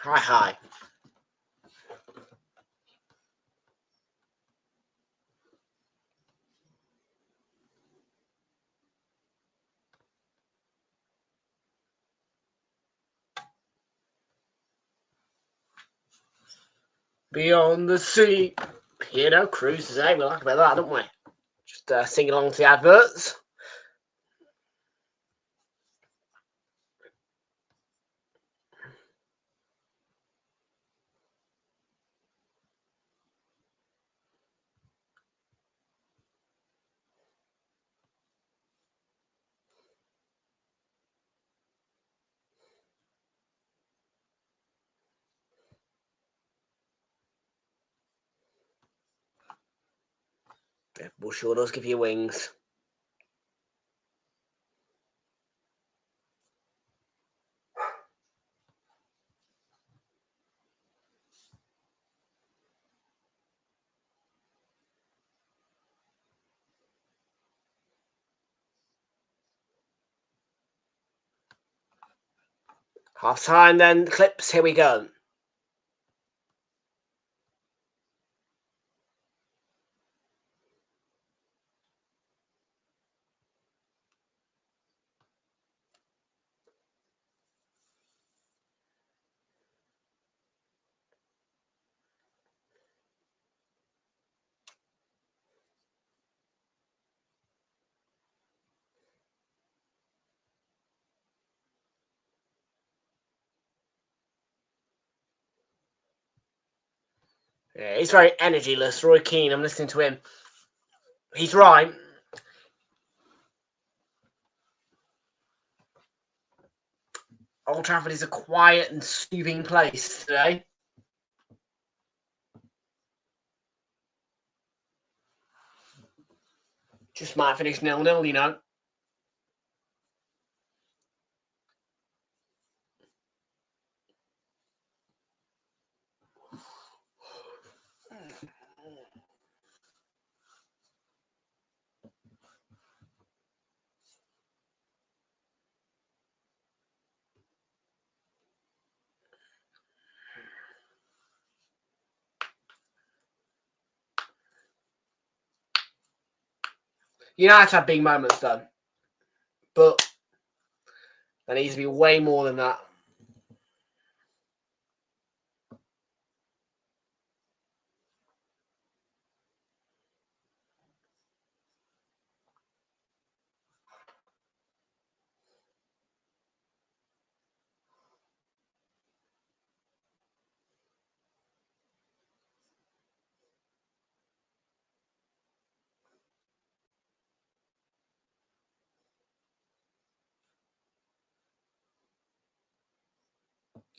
Hi. Beyond the sea. Cruises, eh? We like about that, don't we? just sing along to the adverts. We'll sure does give you wings. Half time then, clips, here we go. Yeah, he's very energyless, Roy Keane. I'm listening to him. He's right. Old Trafford is a quiet and soothing place today. Just might finish 0-0, you know. United have big moments, though. But there needs to be way more than that.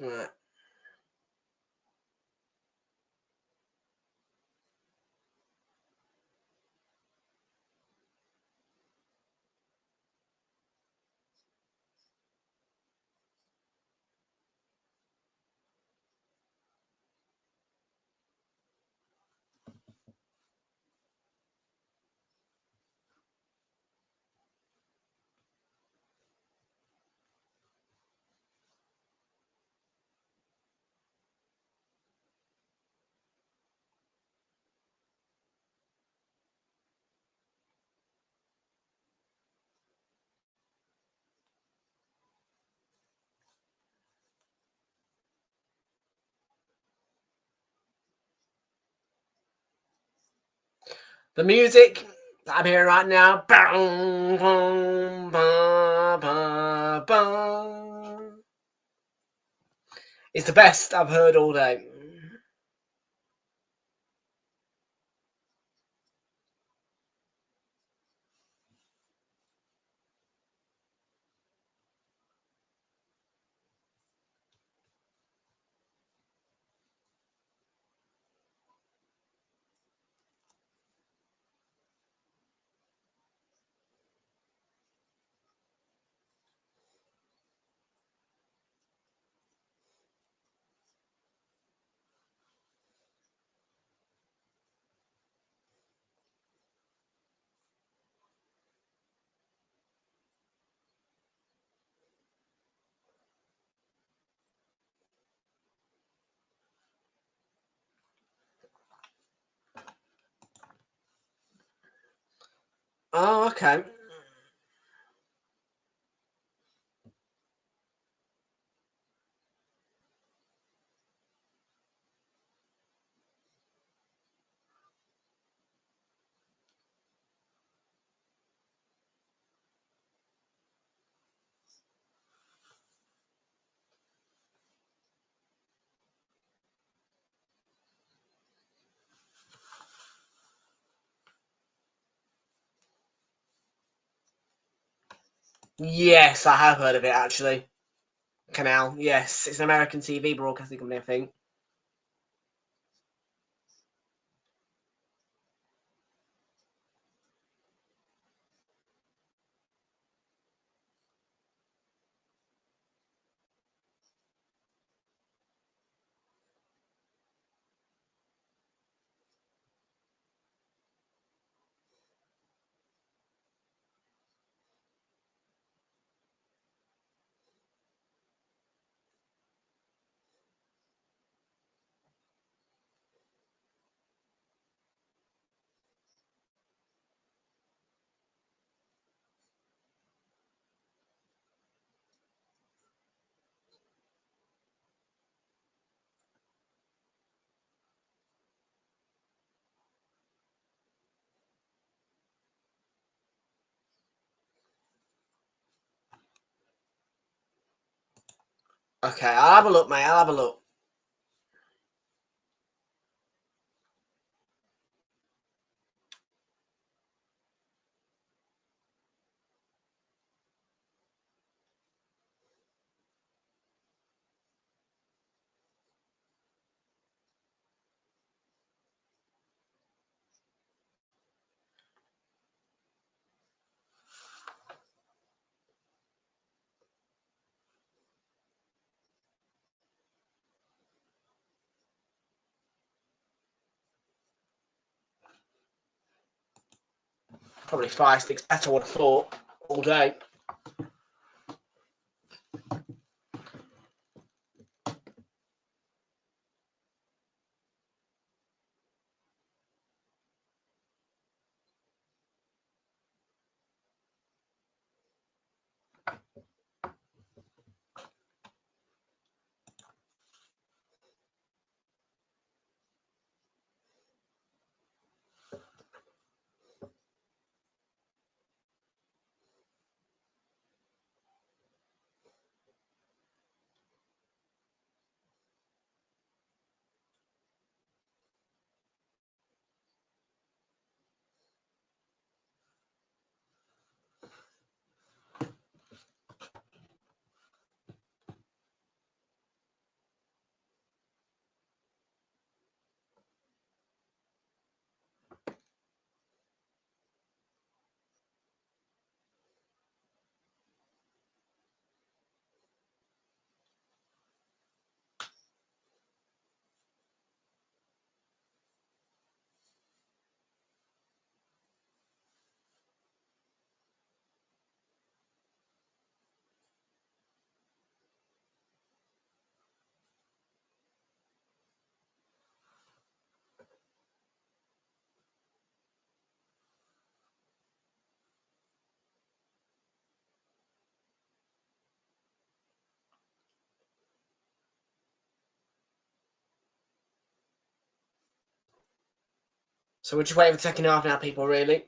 Right. The music that I'm hearing right now, is the best I've heard all day. Oh, okay. Yes, I have heard of it, actually. Canal, yes. It's an American TV broadcasting company, I think. Okay, I'll have a look, mate. I'll have a look. Probably 5 sticks better, I would have thought, all day. So we're just waiting for the second half now, people, really.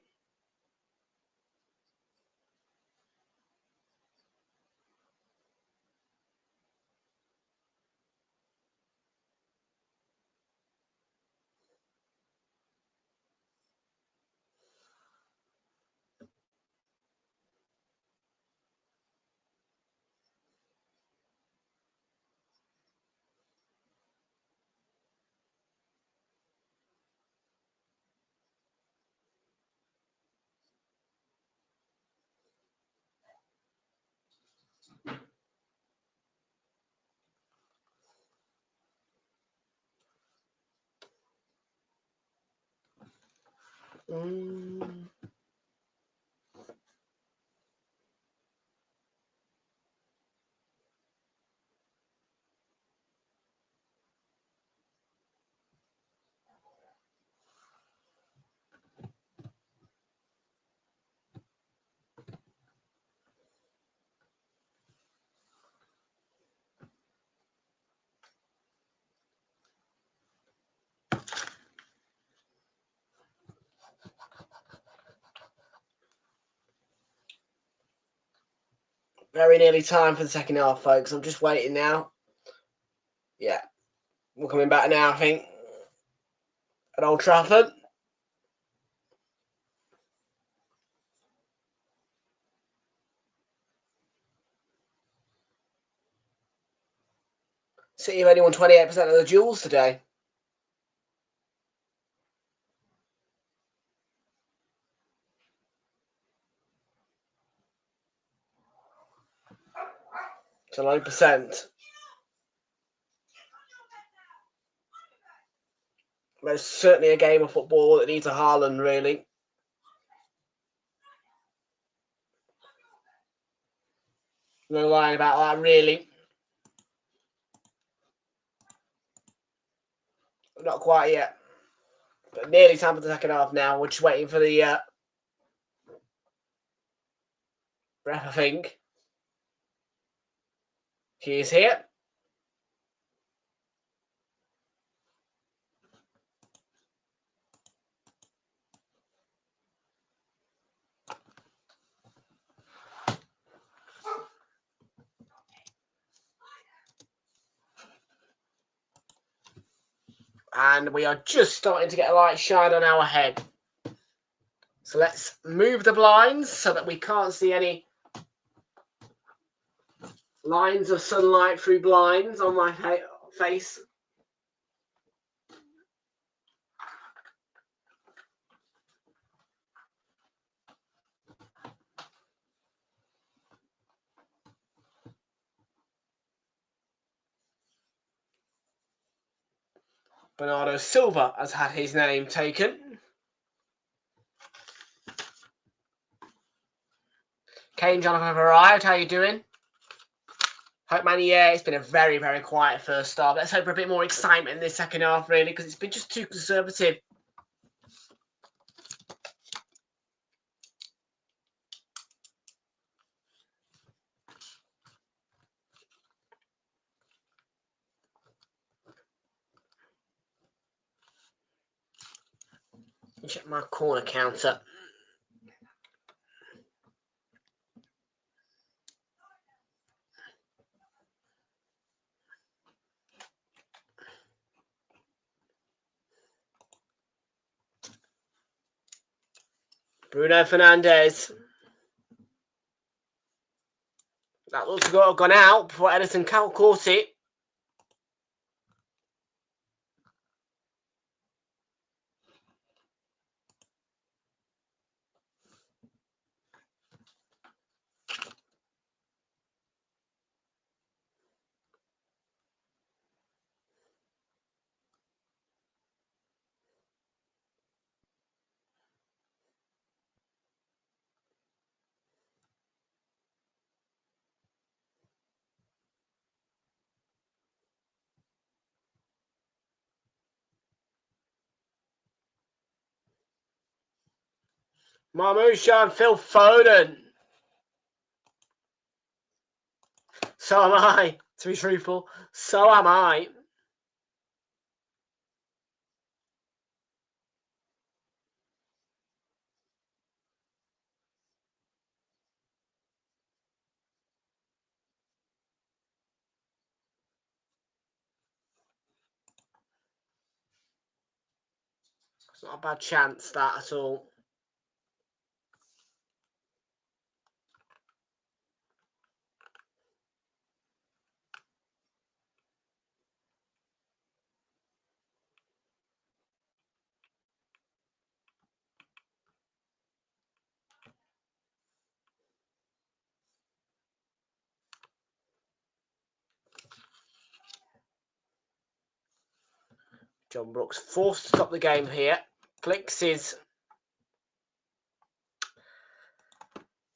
Very nearly time for the second half, folks. I'm just waiting now. Yeah, we're coming back now, I think, at Old Trafford. City have only won 28% of the duels today. It's a low percent. There's certainly a game of football that needs a Haaland, really. No lying about that, really. Not quite yet. But nearly time for the second half now. We're just waiting for the ref, I think. He is here. And we are just starting to get a light shine on our head. So let's move the blinds so that we can't see any lines of sunlight through blinds on my face. Bernardo Silva has had his name taken. Kane Jonathan have arrived. How you doing? Hope, man, yeah, it's been a very, very quiet first half. Let's hope for a bit more excitement in this second half, really, because it's been just too conservative. Check my corner counter. Bruno Fernandes. That looks to have gone out before Edison caught it. Marmouche and Phil Foden. So am I, to be truthful. So am I. It's not a bad chance, that, at all. John Brooks forced to stop the game here. Clicks his...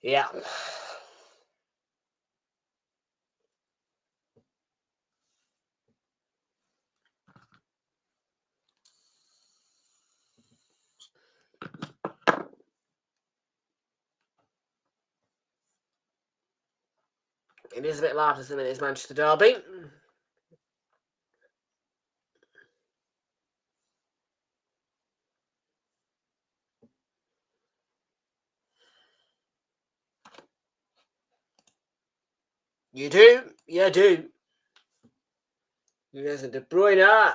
Yeah. It is a bit lifeless in a minute, it's Manchester Derby. You do? You do. There's a De Bruyne.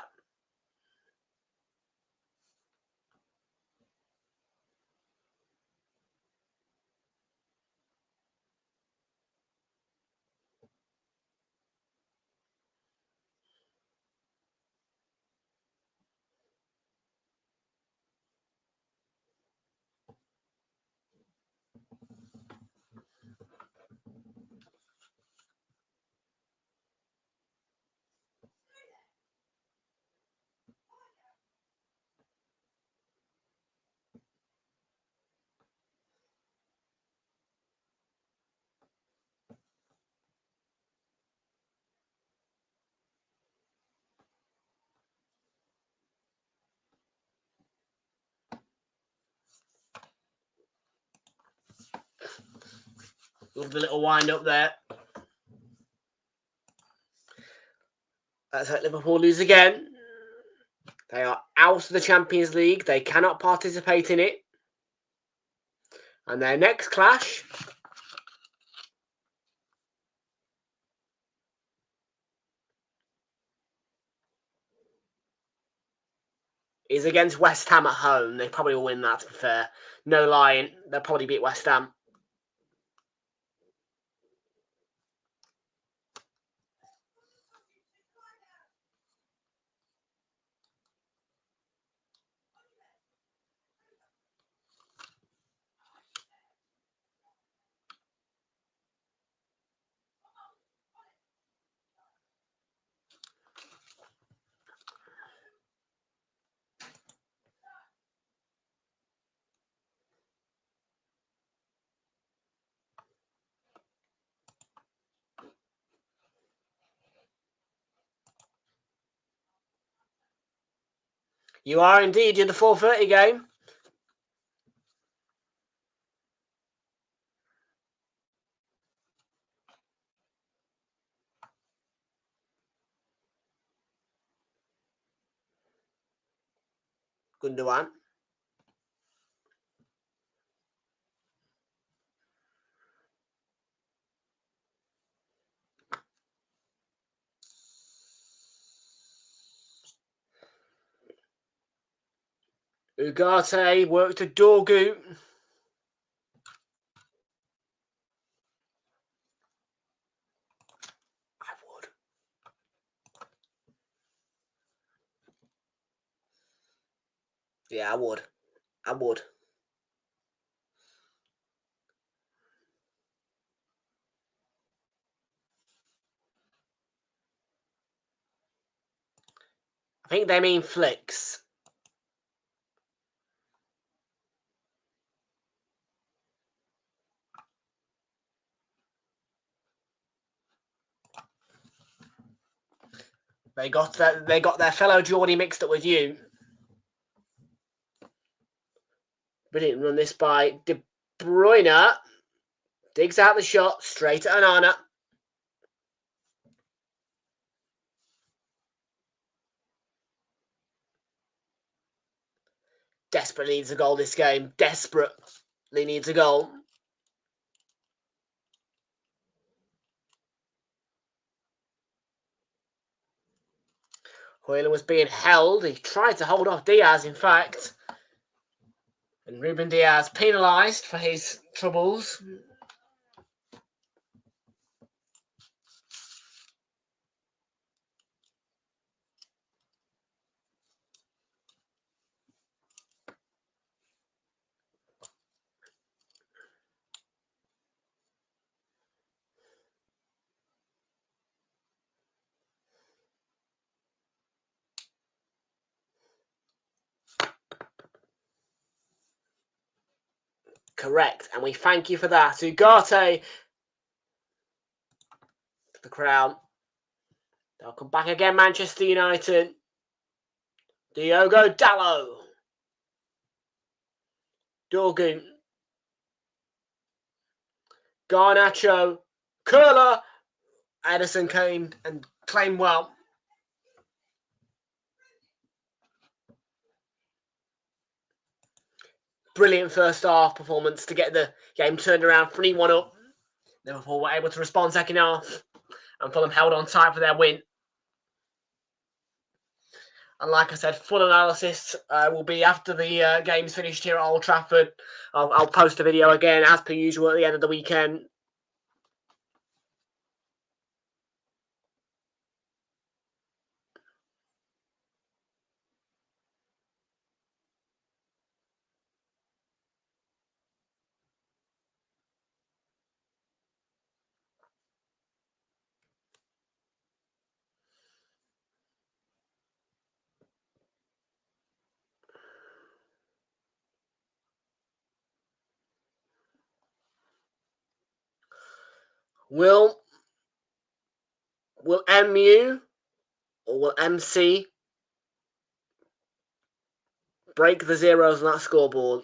Love the little wind up there. Let's hope Liverpool lose again. They are out of the Champions League. They cannot participate in it. And their next clash is against West Ham at home. They probably will win that, to be fair. No lying. They'll probably beat West Ham. You are indeed. You're the 4:30 game. Gundogan. Ugarte worked to Dorgu. I would. Yeah, I would. I would. I think they mean flicks. They got their fellow Geordie mixed up with you. Brilliant run this by De Bruyne. Digs out the shot straight at Onana. Desperately needs a goal this game. Desperately needs a goal. Hoyland was being held. He tried to hold off Diaz, in fact. And Ruben Diaz penalised for his troubles. Correct, and we thank you for that. Ugarte to the crown. They'll come back again, Manchester United. Diogo Dalot. Dorgu. Garnacho. Curler. Edison came and claimed well. Brilliant first half performance to get the game turned around 3-1 up. Liverpool were able to respond second half, and Fulham held on tight for their win. And like I said, full analysis will be after the game's finished here at Old Trafford. I'll post a video again, as per usual, at the end of the weekend. Will MU or will MC break the zeros on that scoreboard?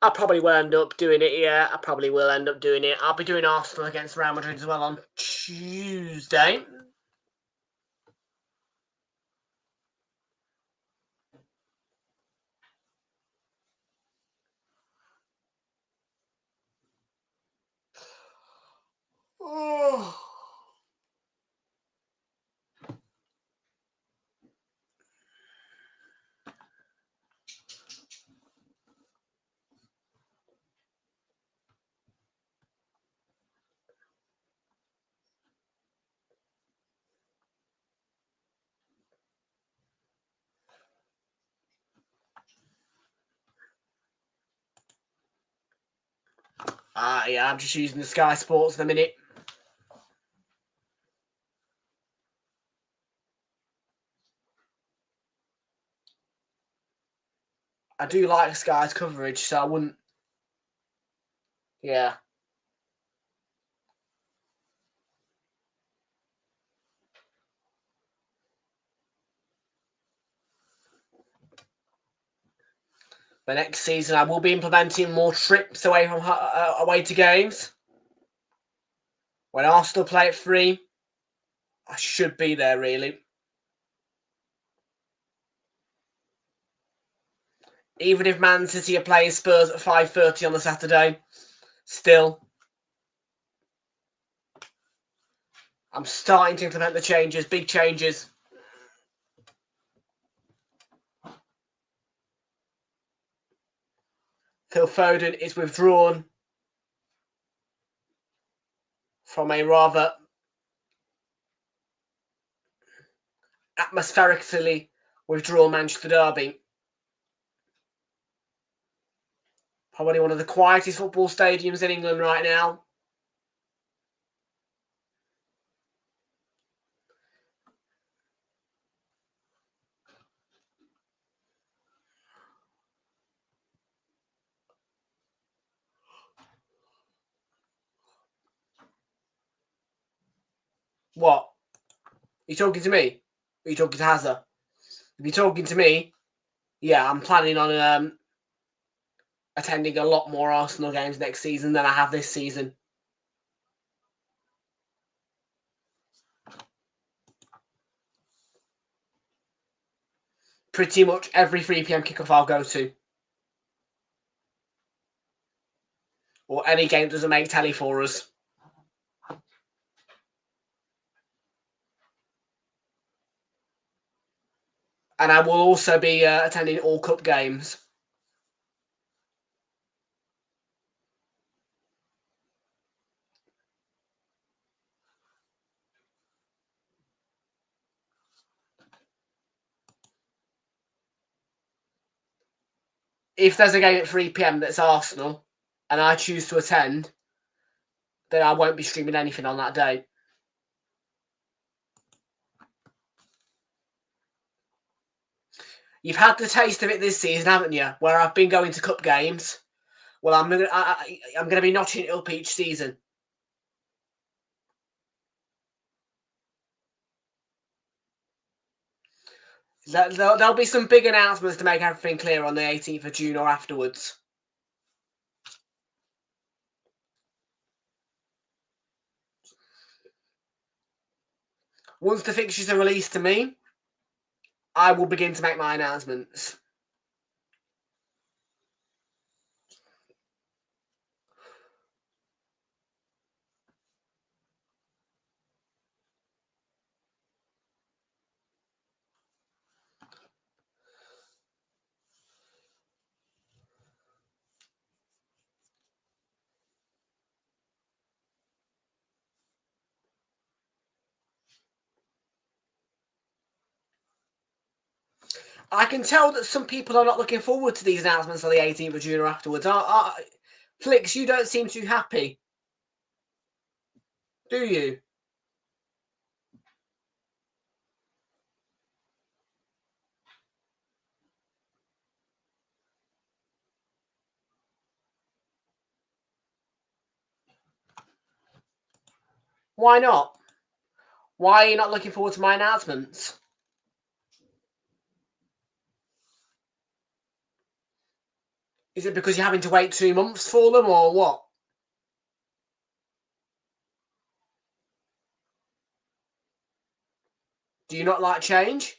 I probably will end up doing it, yeah. I probably will end up doing it. I'll be doing Arsenal against Real Madrid as well on Tuesday. Oh. Yeah, I'm just using the Sky Sports in a minute. I do like Sky's coverage, so I wouldn't... Yeah. The next season, I will be implementing more trips away from away to games. When Arsenal play at 3, I should be there, really. Even if Man City are playing Spurs at 5:30 on the Saturday, still, I'm starting to implement the changes, big changes. Phil Foden is withdrawn from a rather atmospherically withdrawn Manchester derby. Probably one of the quietest football stadiums in England right now. What? Are you talking to me? Or are you talking to Hazard? If you're talking to me, yeah, I'm planning on attending a lot more Arsenal games next season than I have this season. Pretty much every 3 PM kickoff I'll go to. Or any game that doesn't make telly for us. And I will also be attending all cup games. If there's a game at 3 PM that's Arsenal, and I choose to attend, then I won't be streaming anything on that day. You've had the taste of it this season, haven't you? Where I've been going to cup games. Well, I'm gonna be notching it up each season. There'll be some big announcements to make everything clear on the 18th of June or afterwards. Once the fixtures are released to me, I will begin to make my announcements. I can tell that some people are not looking forward to these announcements on the 18th of June or afterwards. Flix, you don't seem too happy. Do you? Why not? Why are you not looking forward to my announcements? Is it because you're having to wait 2 months for them, or what? Do you not like change?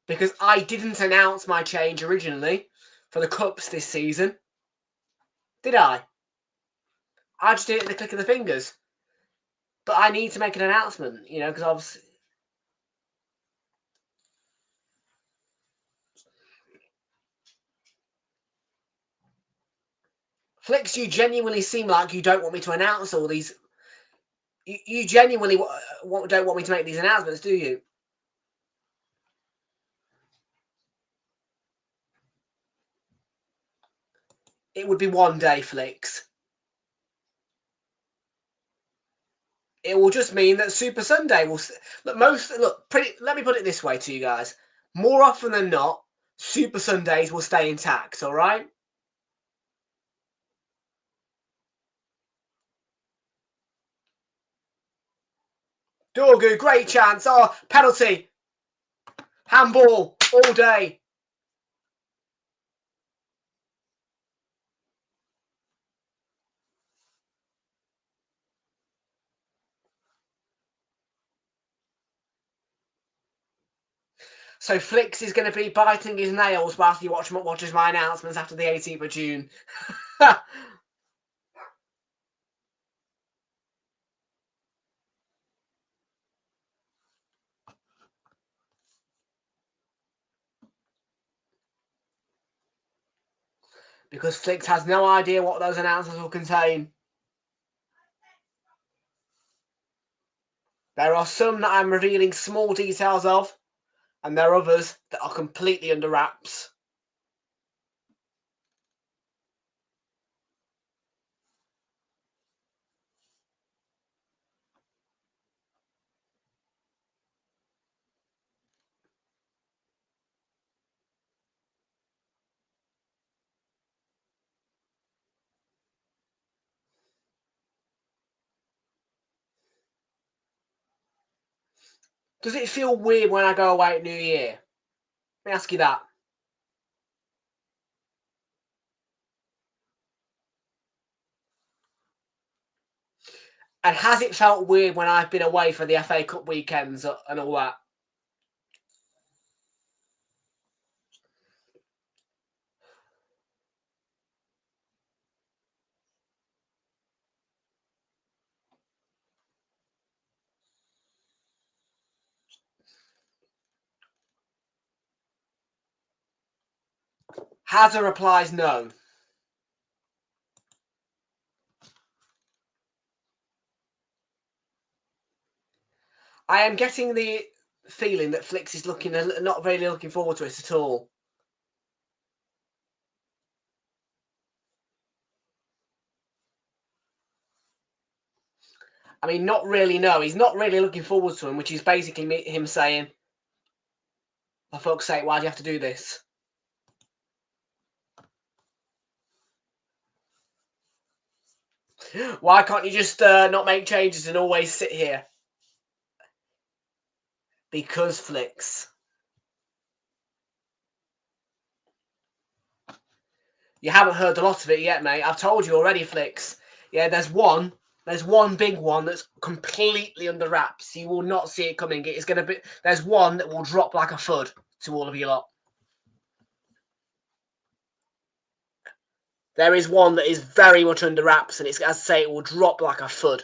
Because I didn't announce my change originally for the Cups this season. Did I? I just did it at the click of the fingers. But I need to make an announcement, you know, because obviously... Flicks, you genuinely seem like you don't want me to announce all these... You genuinely don't want me to make these announcements, do you? It would be one day, Flicks. It will just mean that Super Sunday will... Let me put it this way to you guys. More often than not, Super Sundays will stay intact, all right? Dorgu, great chance. Oh, penalty. Handball all day. So Flicks is going to be biting his nails whilst he watches my announcements after the 18th of June. Because Flicks has no idea what those announcements will contain. There are some that I'm revealing small details of, and there are others that are completely under wraps. Does it feel weird when I go away at New Year? Let me ask you that. And has it felt weird when I've been away for the FA Cup weekends and all that? Hazard replies no. I am getting the feeling that Flicks is not really looking forward to it at all. I mean, not really, no. He's not really looking forward to him, which is basically him saying, for fuck's sake, why do you have to do this? Why can't you just not make changes and always sit here? Because Flicks. You haven't heard a lot of it yet, mate. I've told you already, Flicks. Yeah, there's one big one that's completely under wraps. You will not see it coming. It's going to be... There's one that will drop like a FUD to all of you lot. There is one that is very much under wraps, and it's, as I say, it will drop like a FUD.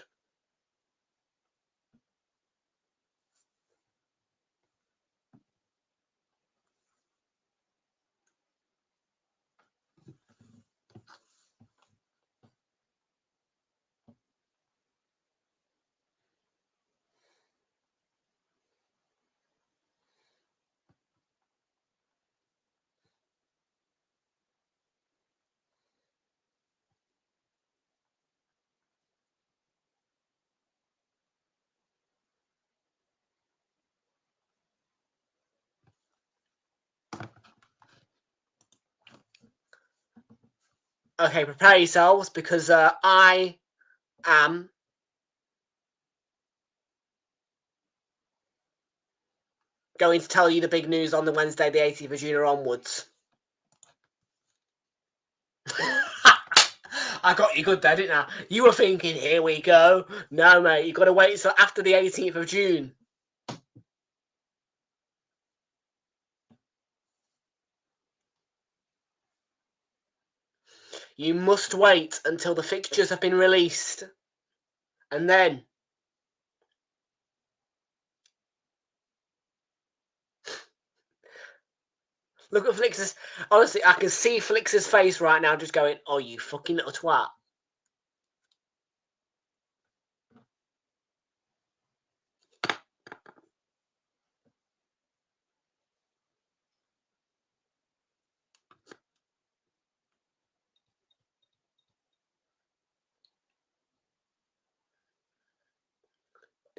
Okay, prepare yourselves, because I am going to tell you the big news on the Wednesday, the 18th of June onwards. I got you good there, didn't I? You were thinking, here we go. No, mate, you've got to wait until after the 18th of June. You must wait until the fixtures have been released. And then... Look at Flix's... Honestly, I can see Flix's face right now just going, oh, you fucking little twat.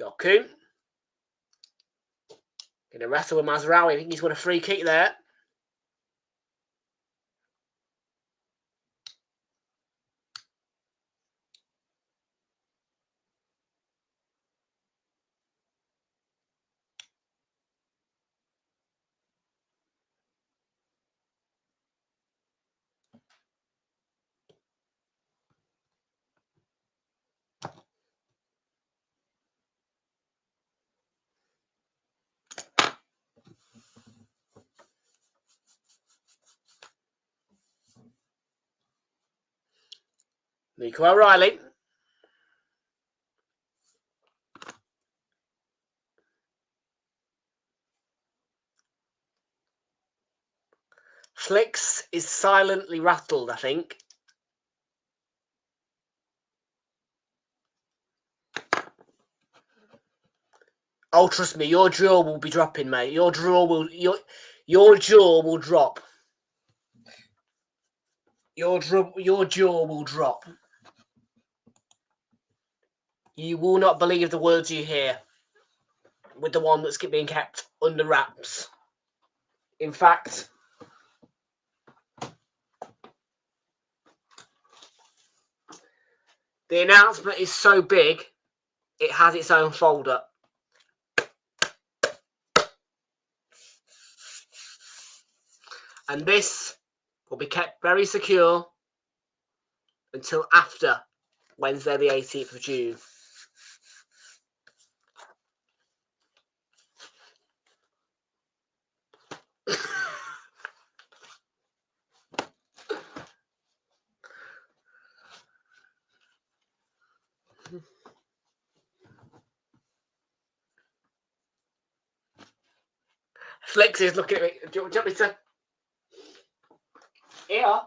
Doku. Going to wrestle with Mazraoui. I think he's got a free kick there. Nico O'Reilly. Flix is silently rattled, I think. Oh, trust me, your jaw will be dropping, mate. Your jaw will drop. Your jaw will drop. You will not believe the words you hear with the one that's being kept under wraps. In fact, the announcement is so big, it has its own folder. And this will be kept very secure until after Wednesday the 18th of June. Flix is looking at me. Do you want me to... Here.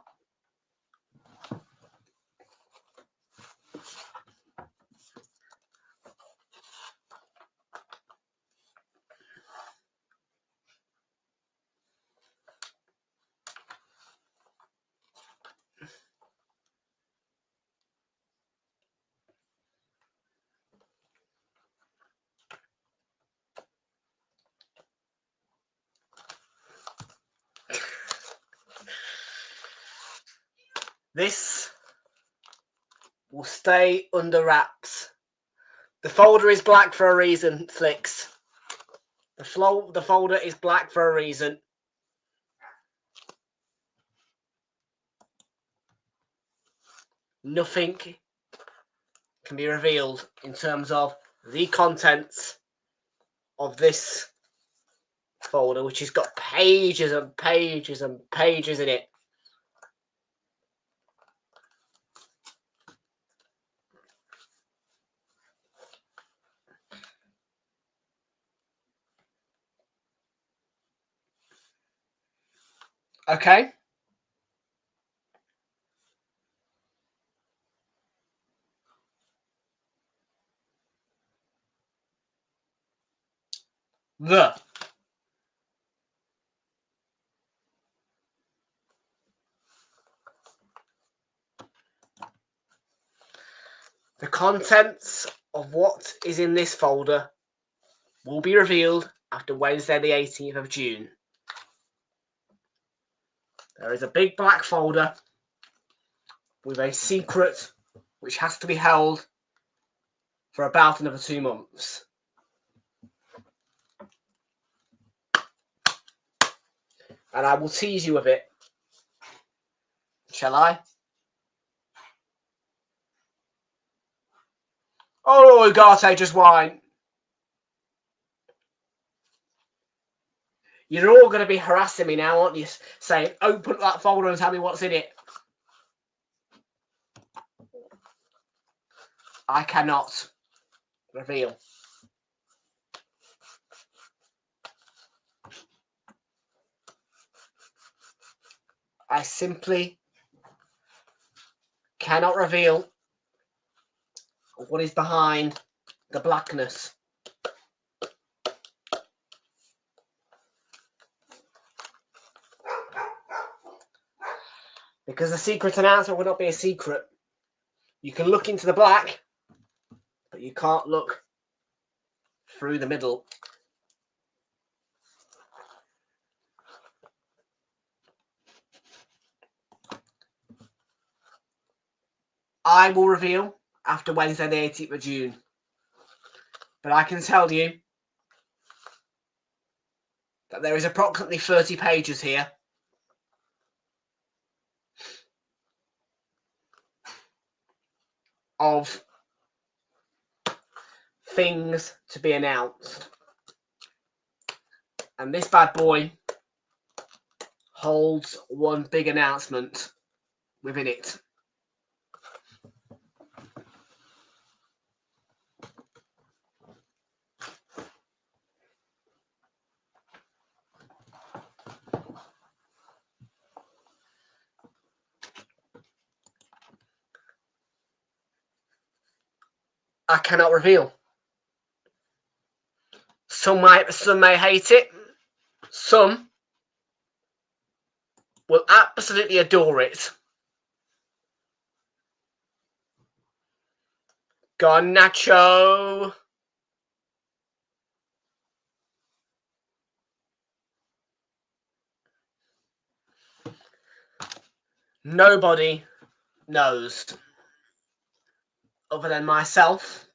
This will stay under wraps. The folder is black for a reason, Flix. The folder is black for a reason. Nothing can be revealed in terms of the contents of this folder, which has got pages and pages and pages in it. Okay. The contents of what is in this folder will be revealed after Wednesday the 18th of June. There is a big black folder with a secret which has to be held for about another 2 months. And I will tease you with it. Shall I? Oh, Ugarte just wine. You're all going to be harassing me now, aren't you? Saying, open that folder and tell me what's in it. I cannot reveal. I simply cannot reveal what is behind the blackness. Because the secret announcement would not be a secret. You can look into the black, but you can't look through the middle. I will reveal after Wednesday the 18th of June. But I can tell you that there is approximately 30 pages here of things to be announced. And this bad boy holds one big announcement within it. I cannot reveal. Some may hate it. Some will absolutely adore it. Gone Nacho. Nobody knows other than myself.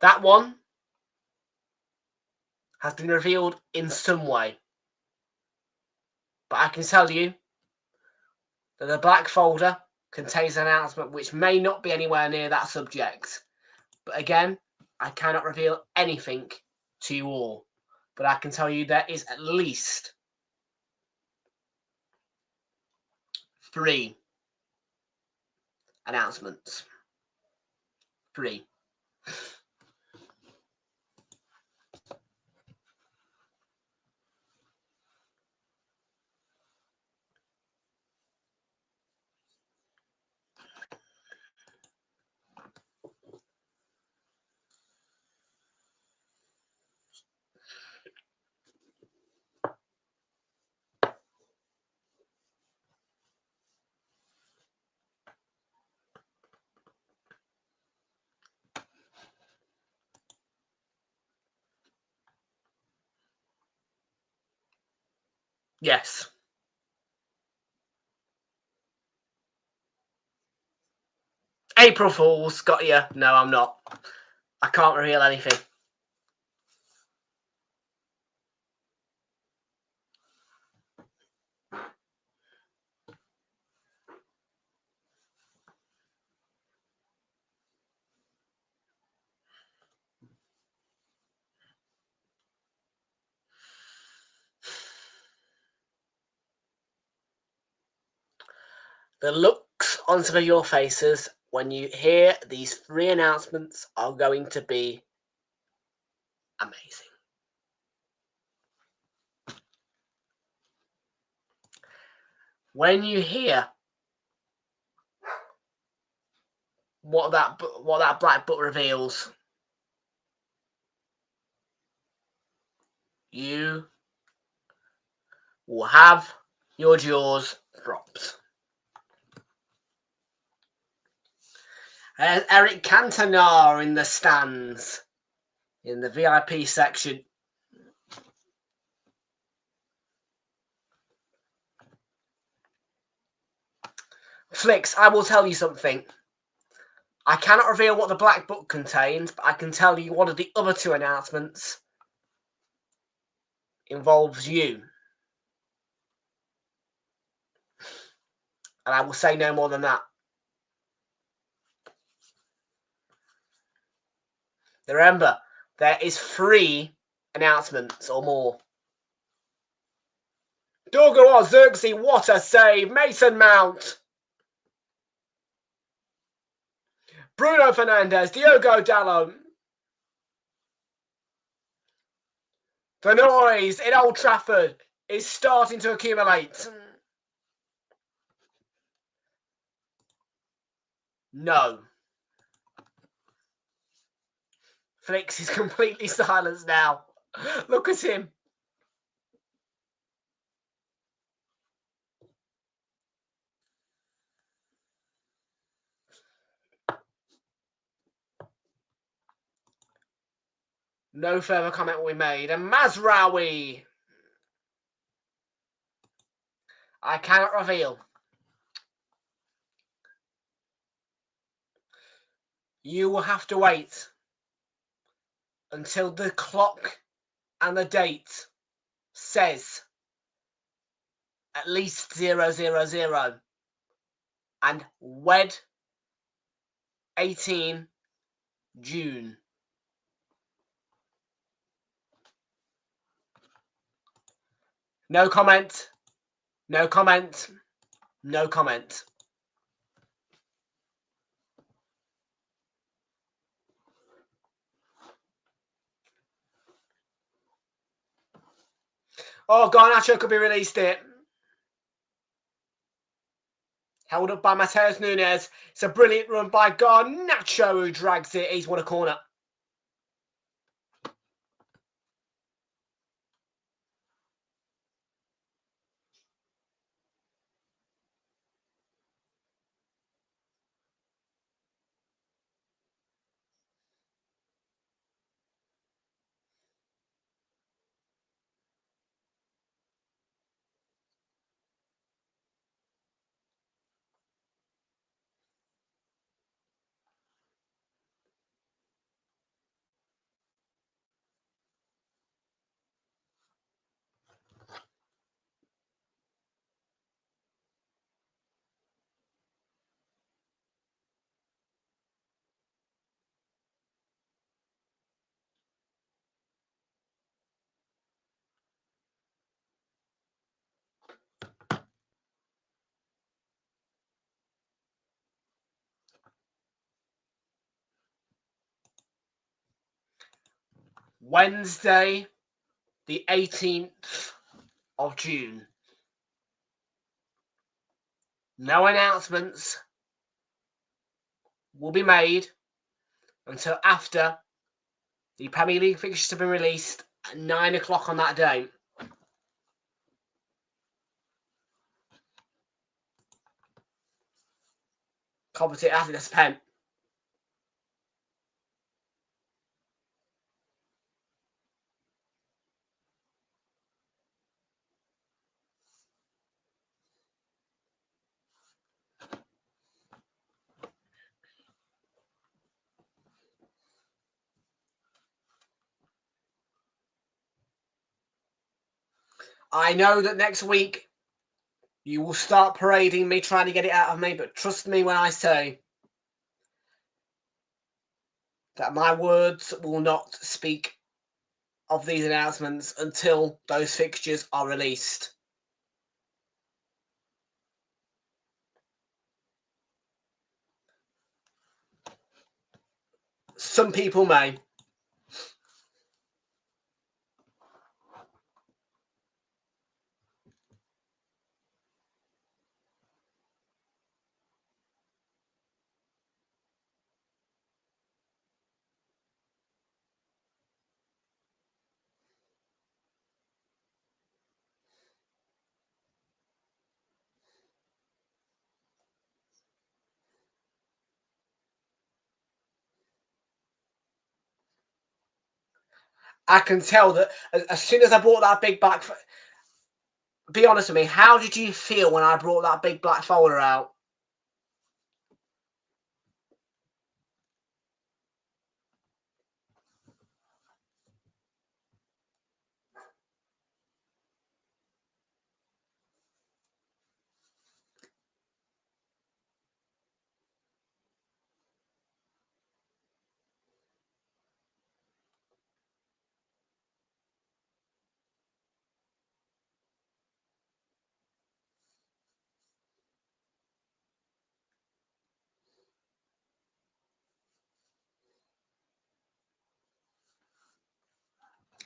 That one has been revealed in some way. But I can tell you that the black folder contains an announcement which may not be anywhere near that subject. But again, I cannot reveal anything to you all. But I can tell you there is at least 3 announcements. 3. Yes. April Fools, got you. No, I'm not. I can't reveal anything. The looks on some of your faces when you hear these 3 announcements are going to be amazing. When you hear what that black book reveals, you will have your jaws dropped. There's Eric Cantona in the stands, in the VIP section. Flicks, I will tell you something. I cannot reveal what the black book contains, but I can tell you one of the other 2 announcements involves you. And I will say no more than that. Remember, there is 3 announcements or more. Dogo Xerxes, what a save! Mason Mount! Bruno Fernandes, Diogo Dalot. The noise in Old Trafford is starting to accumulate. No. Flicks is completely silenced now. Look at him. No further comment will be made. And Mazraoui. I cannot reveal. You will have to wait until the clock and the date says at least 000 and WED 18 June. No comment. No comment. No comment. Oh, Garnacho could be released it. Held up by Mateus Nunes. It's a brilliant run by Garnacho who drags it. He's won a corner. Wednesday, the 18th of June. No announcements will be made until after the Premier League fixtures have been released at 9 o'clock on that day. Competition after this pen. I know that next week you will start parading me, trying to get it out of me, but trust me when I say that my words will not speak of these announcements until those fixtures are released. Some people may. I can tell that as soon as I brought that big black... Be honest with me, how did you feel when I brought that big black folder out?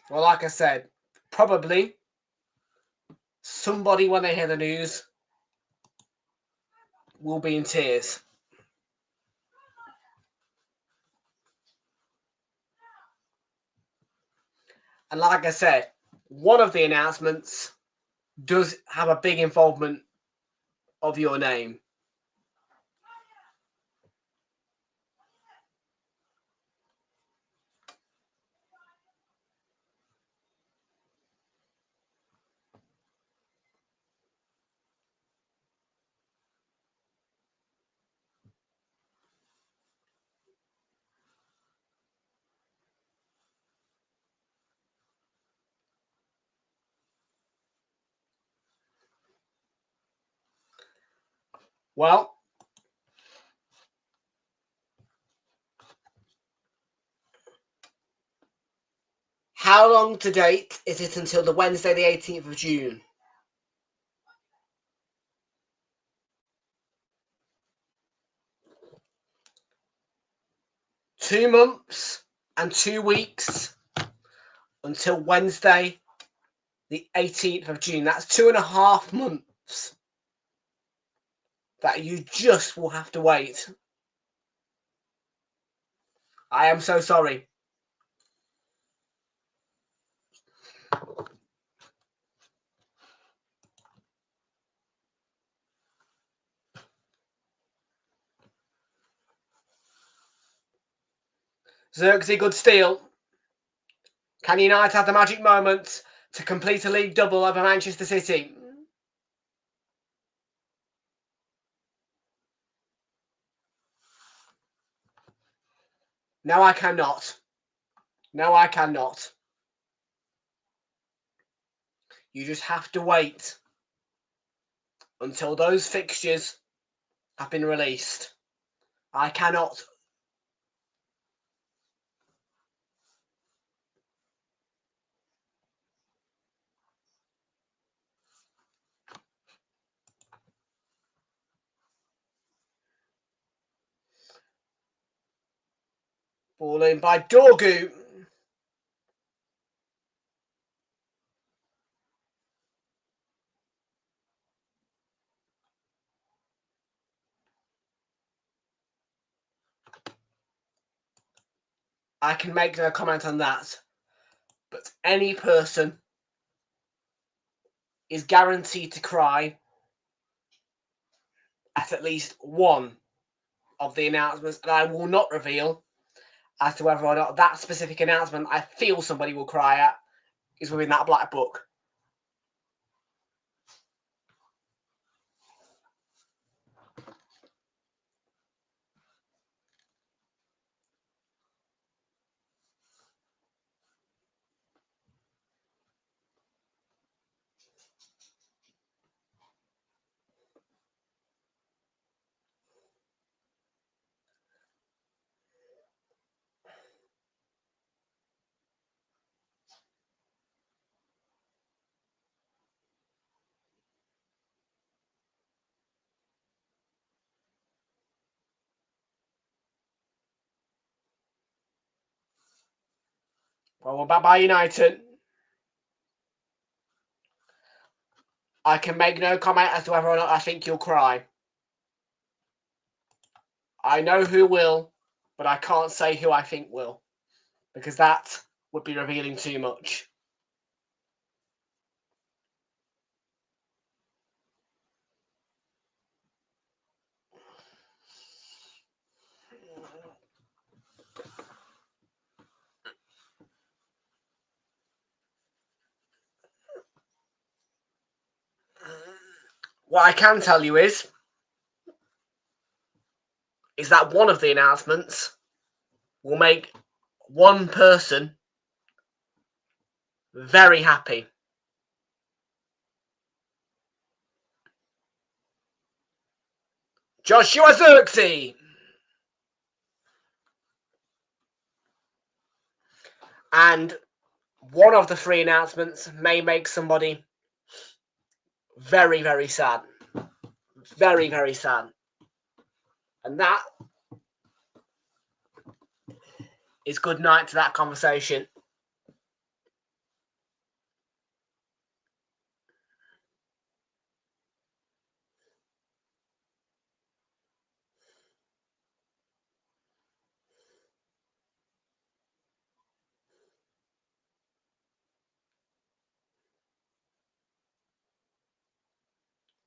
Well, like I said, probably somebody, when they hear the news, will be in tears. And like I said, one of the announcements does have a big involvement of your name. Well, how long to date is it until the Wednesday the 18th of June? Two months and 2 weeks until Wednesday the 18th of June. That's 2.5 months that you just will have to wait. I am so sorry. Xerxes good steal. Can United have the magic moment to complete a league double over Manchester City? No, I cannot. No, I cannot. You just have to wait until those fixtures have been released. I cannot. Ball in by Dorgu. I can make no comment on that. But any person is guaranteed to cry at least one of the announcements, and I will not reveal as to whether or not that specific announcement I feel somebody will cry at is within that black book. Well, we're back by United. I can make no comment as to whether or not I think you'll cry. I know who will, but I can't say who I think will, because that would be revealing too much. What I can tell you is that one of the announcements will make one person very happy. Joshua Zirkzee! And one of the three announcements may make somebody very, very sad. Very, very sad. And that is good night to that conversation.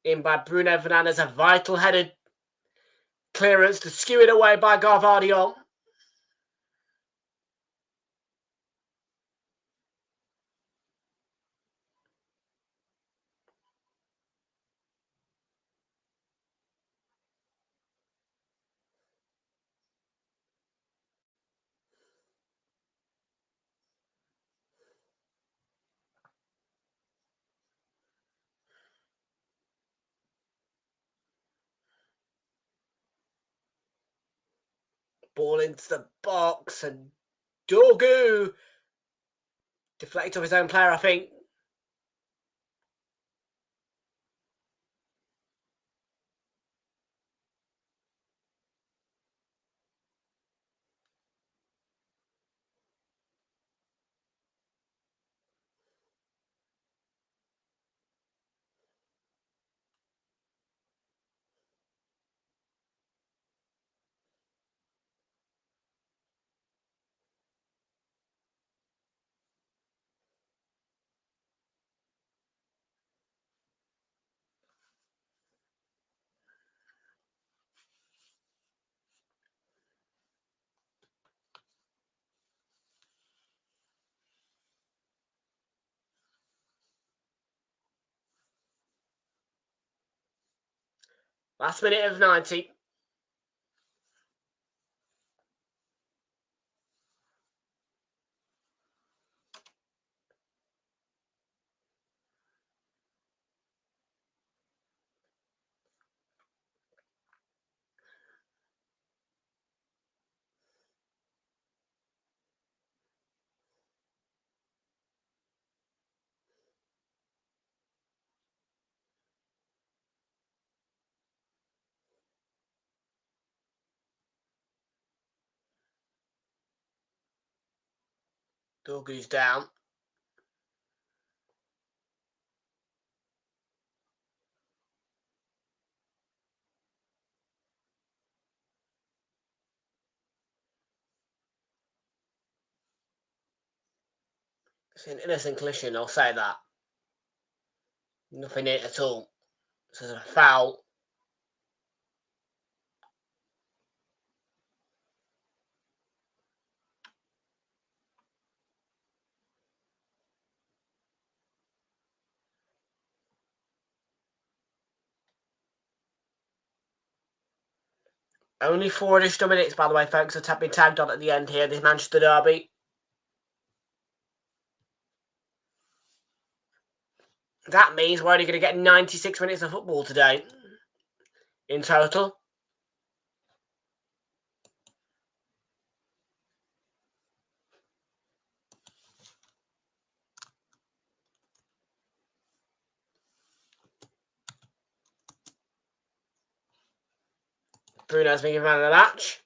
In by Bruno Fernandes, a vital headed clearance to skew it away by Garvardiol. Ball into the box and Dorgu deflect off his own player, I think. Last minute of 90. Dorgu's down. It's an innocent collision, I'll say that. Nothing in it at all. This is a foul. Only 4 additional minutes, by the way, folks, that have been tagged on at the end here, this Manchester derby. That means we're only going to get 96 minutes of football today in total. Bruno's been given man of the match.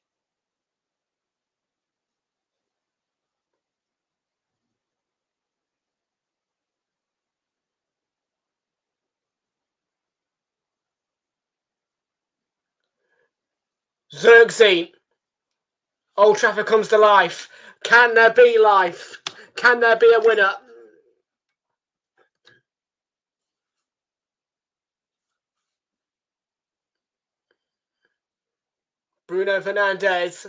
Xerxes. Old Trafford comes to life. Can there be life? Can there be a winner? Bruno Fernandes.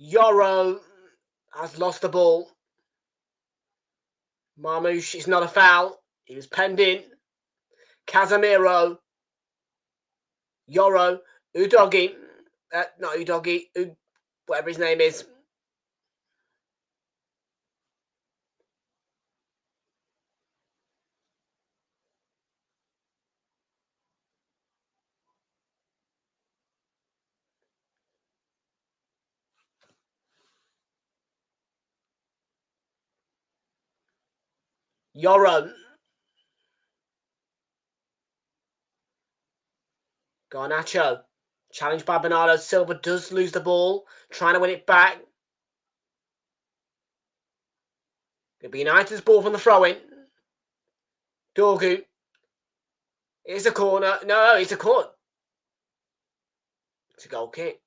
Yoro has lost the ball. Marmouche, it's not a foul. He was penned in. Casemiro. Yoro. Udogi. Not Udogi. Whatever his name is. Yoro. Garnacho. Challenged by Bernardo Silva. Does lose the ball. Trying to win it back. It'll be United's ball from the throw-in. Dorgu. It's a corner. No, it's a corner. It's a goal kick.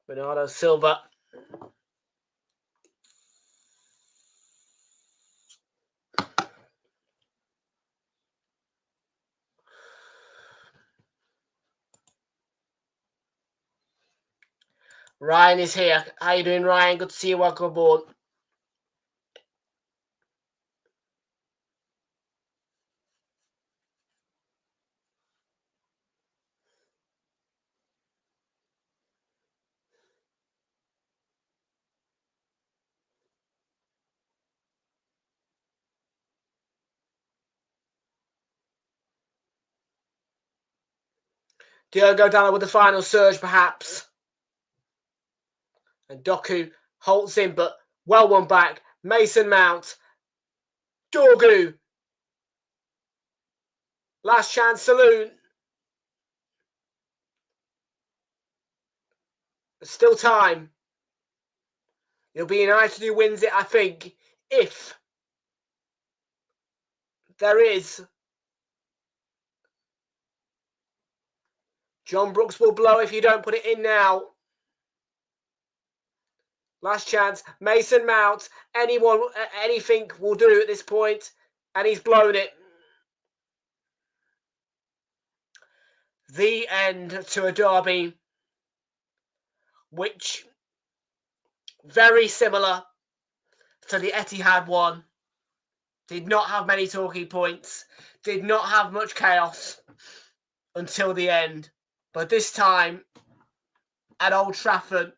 Bernardo Silva. Ryan is here. How you doing, Ryan? Good to see you. Welcome aboard. Diogo Dalot with the final surge, perhaps. And Doku holds in, but well won back. Mason Mount. Dorgu. Last chance saloon. There's still time. It'll be United who wins it, I think, if there is. John Brooks will blow if you don't put it in now. Last chance. Mason Mount. Anyone, anything will do at this point. And he's blown it. The end to a derby which very similar to the Etihad one. Did not have many talking points. Did not have much chaos until the end. But this time at Old Trafford,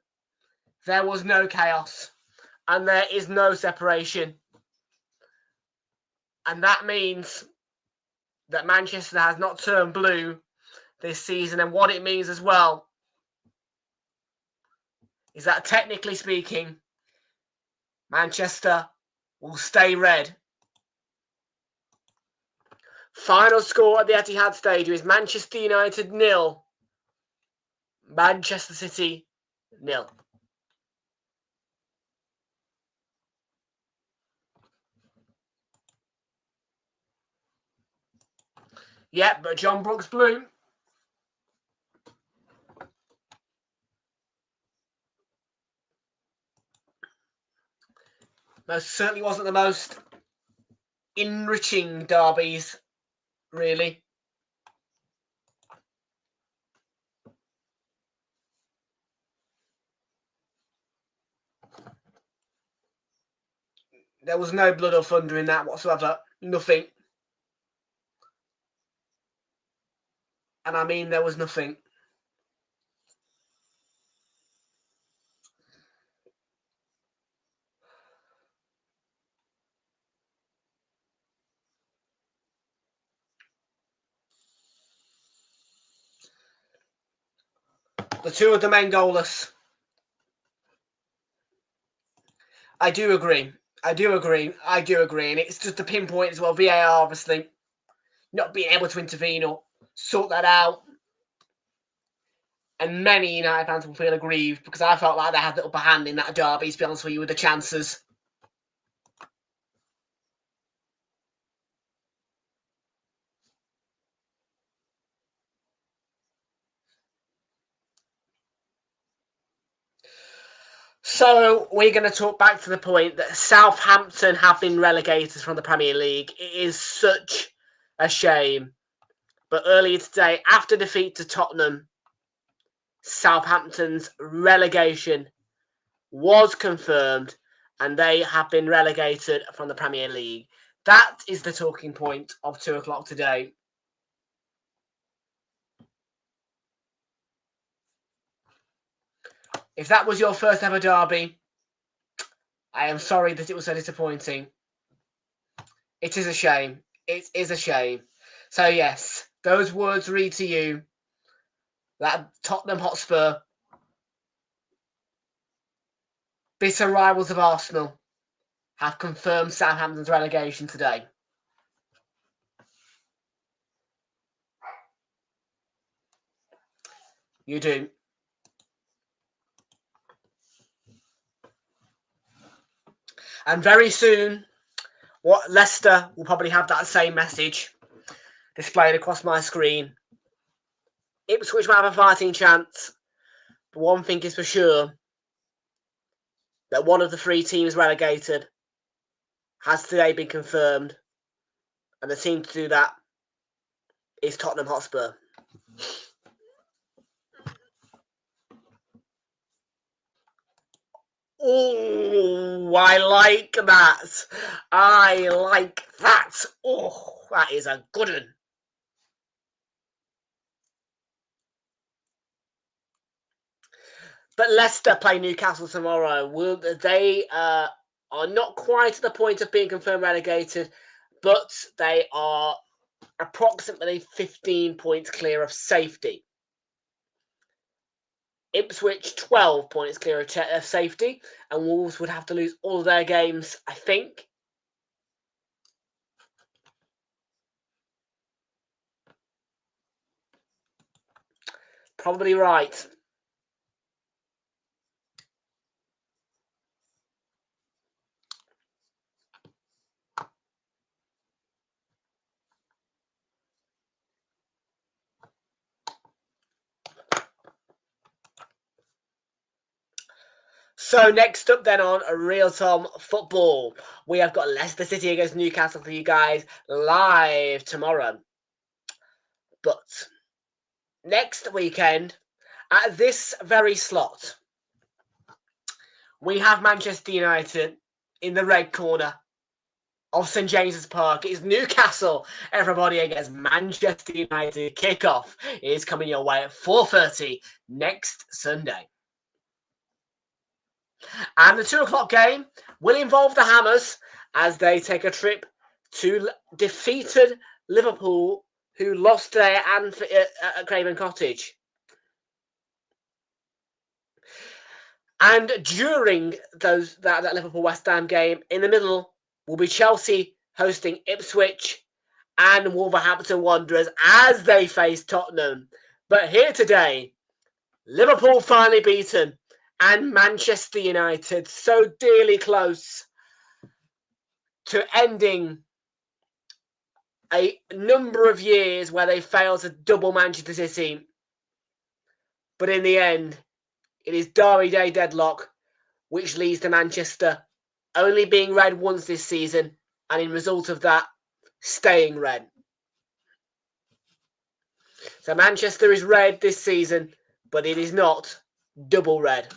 there was no chaos. And there is no separation. And that means that Manchester has not turned blue this season. And what it means as well is that technically speaking, Manchester will stay red. Final score at the Etihad Stadium is Manchester United 0, Manchester City 0. Yeah, but John Brooks blew. Most certainly wasn't the most enriching derbies, really. There was no blood or thunder in that whatsoever. Nothing. And I mean there was nothing. The two of the main goalless. I do agree. And it's just the pinpoint as well. VAR, obviously, not being able to intervene or sort that out. And many United fans will feel aggrieved because I felt like they had the upper hand in that derby, to be honest with you, with the chances. So we're going to talk back to the point that Southampton have been relegated from the Premier League. It is such a shame. But earlier today, after defeat to Tottenham, Southampton's relegation was confirmed and they have been relegated from the Premier League. That is the talking point of 2 o'clock today. If that was your first ever derby, I am sorry that it was so disappointing. It is a shame. It is a shame. So yes, those words read to you that Tottenham Hotspur, bitter rivals of Arsenal, have confirmed Southampton's relegation today. You do. And very soon, Leicester will probably have that same message displayed across my screen. Ipswich might have a fighting chance, but one thing is for sure, that one of the 3 teams relegated has today been confirmed, and the team to do that is Tottenham Hotspur. Oh, I like that. I like that. Oh, that is a good one. But Leicester play Newcastle tomorrow. They are not quite at the point of being confirmed relegated, but they are approximately 15 points clear of safety. Ipswich 12 points clear of safety, and Wolves would have to lose all of their games, I think. Probably right. So next up then on Realltom Football, we have got Leicester City against Newcastle for you guys live tomorrow. But next weekend, at this very slot, we have Manchester United in the red corner of St James's Park. It's Newcastle, everybody, against Manchester United. Kickoff is coming your way at 4:30 next Sunday. And the 2 o'clock game will involve the Hammers as they take a trip to defeated Liverpool, who lost today at Craven Cottage. And during that Liverpool-West Ham game, in the middle will be Chelsea hosting Ipswich and Wolverhampton Wanderers as they face Tottenham. But here today, Liverpool finally beaten, and Manchester United so dearly close to ending a number of years where they failed to double Manchester City. But in the end, it is Derby Day deadlock, which leads to Manchester only being red once this season, and in result of that, staying red. So Manchester is red this season, but it is not double red.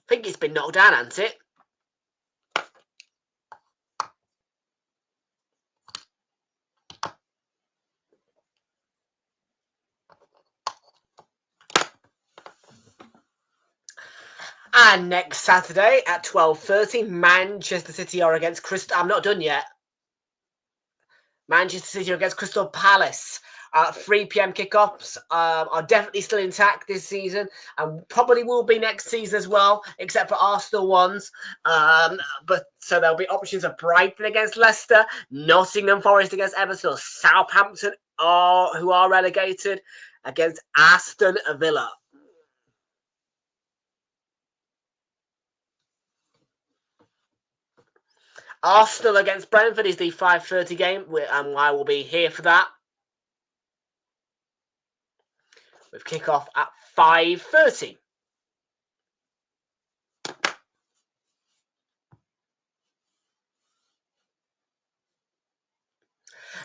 I think it's been knocked down, hasn't it? And next Saturday at 12:30, Manchester City are against Crystal... I'm not done yet. Manchester City against Crystal Palace. 3 p.m. kickoffs are definitely still intact this season and probably will be next season as well, except for Arsenal ones. But so there'll be options of Brighton against Leicester, Nottingham Forest against Everton, Southampton who are relegated against Aston Villa. Arsenal against Brentford is the 5:30 game, and I will be here for that. With kickoff at 5:30.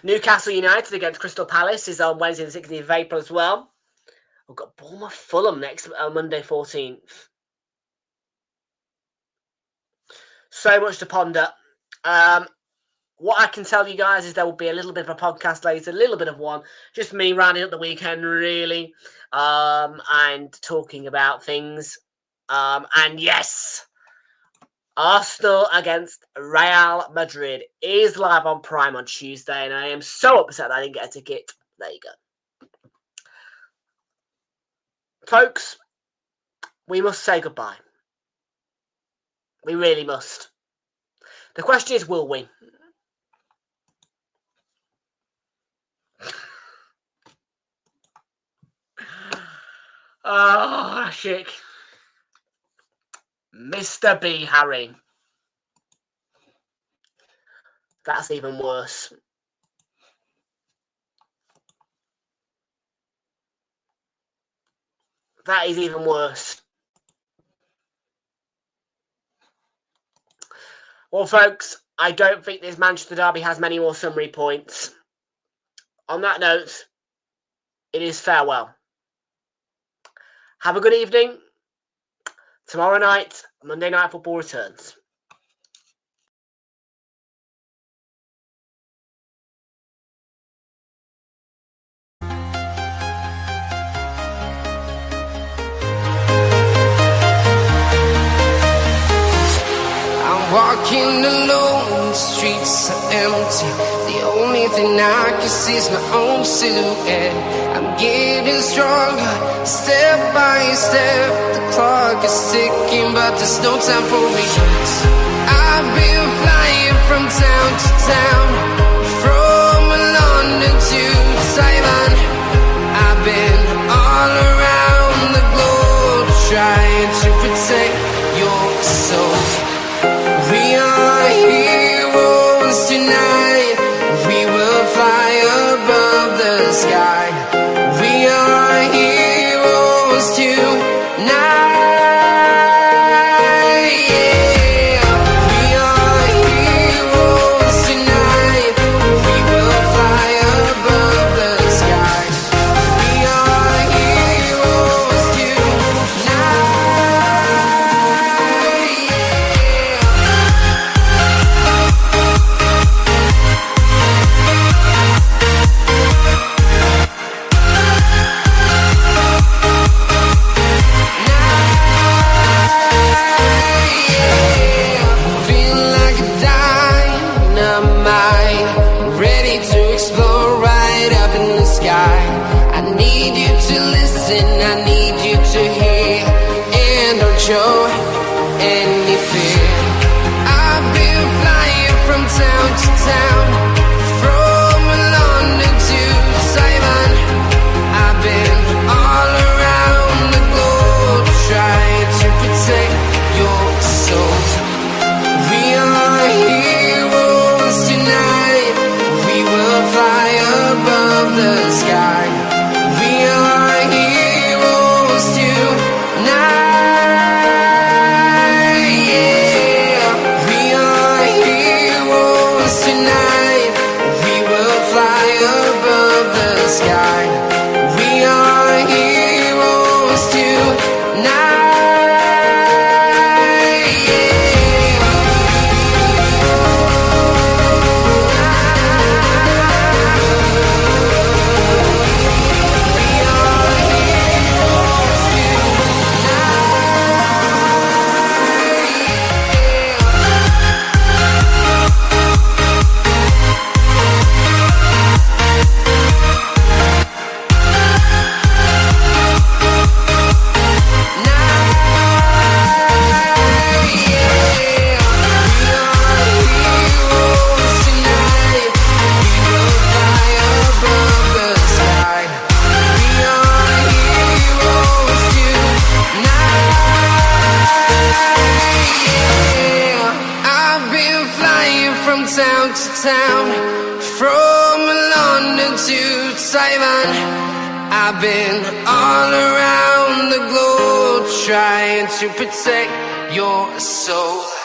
Newcastle United against Crystal Palace is on Wednesday the 16th of April as well. We've got Bournemouth Fulham next Monday 14th. So much to ponder. What I can tell you guys is there will be a little bit of a podcast later, a little bit of one, just me rounding up the weekend really, and talking about things. And yes, Arsenal against Real Madrid is live on Prime on Tuesday, and I am so upset that I didn't get a ticket. There you go. Folks, we must say goodbye. We really must. The question is, will we? Oh, shit. Mr. B. Harry. That's even worse. That is even worse. Well, folks, I don't think this Manchester derby has many more summary points. On that note, it is farewell. Have a good evening. Tomorrow night, Monday Night Football returns. Walking alone, the streets are empty. The only thing I can see is my own silhouette. I'm getting stronger, step by step. The clock is ticking, but there's no time for regrets. I've been flying from town to town, from London to Taiwan. I've been all around the globe, trying to protect your soul. We are heroes tonight. We will fly above the sky. We are heroes tonight. Yeah. We are heroes tonight. town to town, from London to Taiwan. I've been all around the globe trying to protect your soul.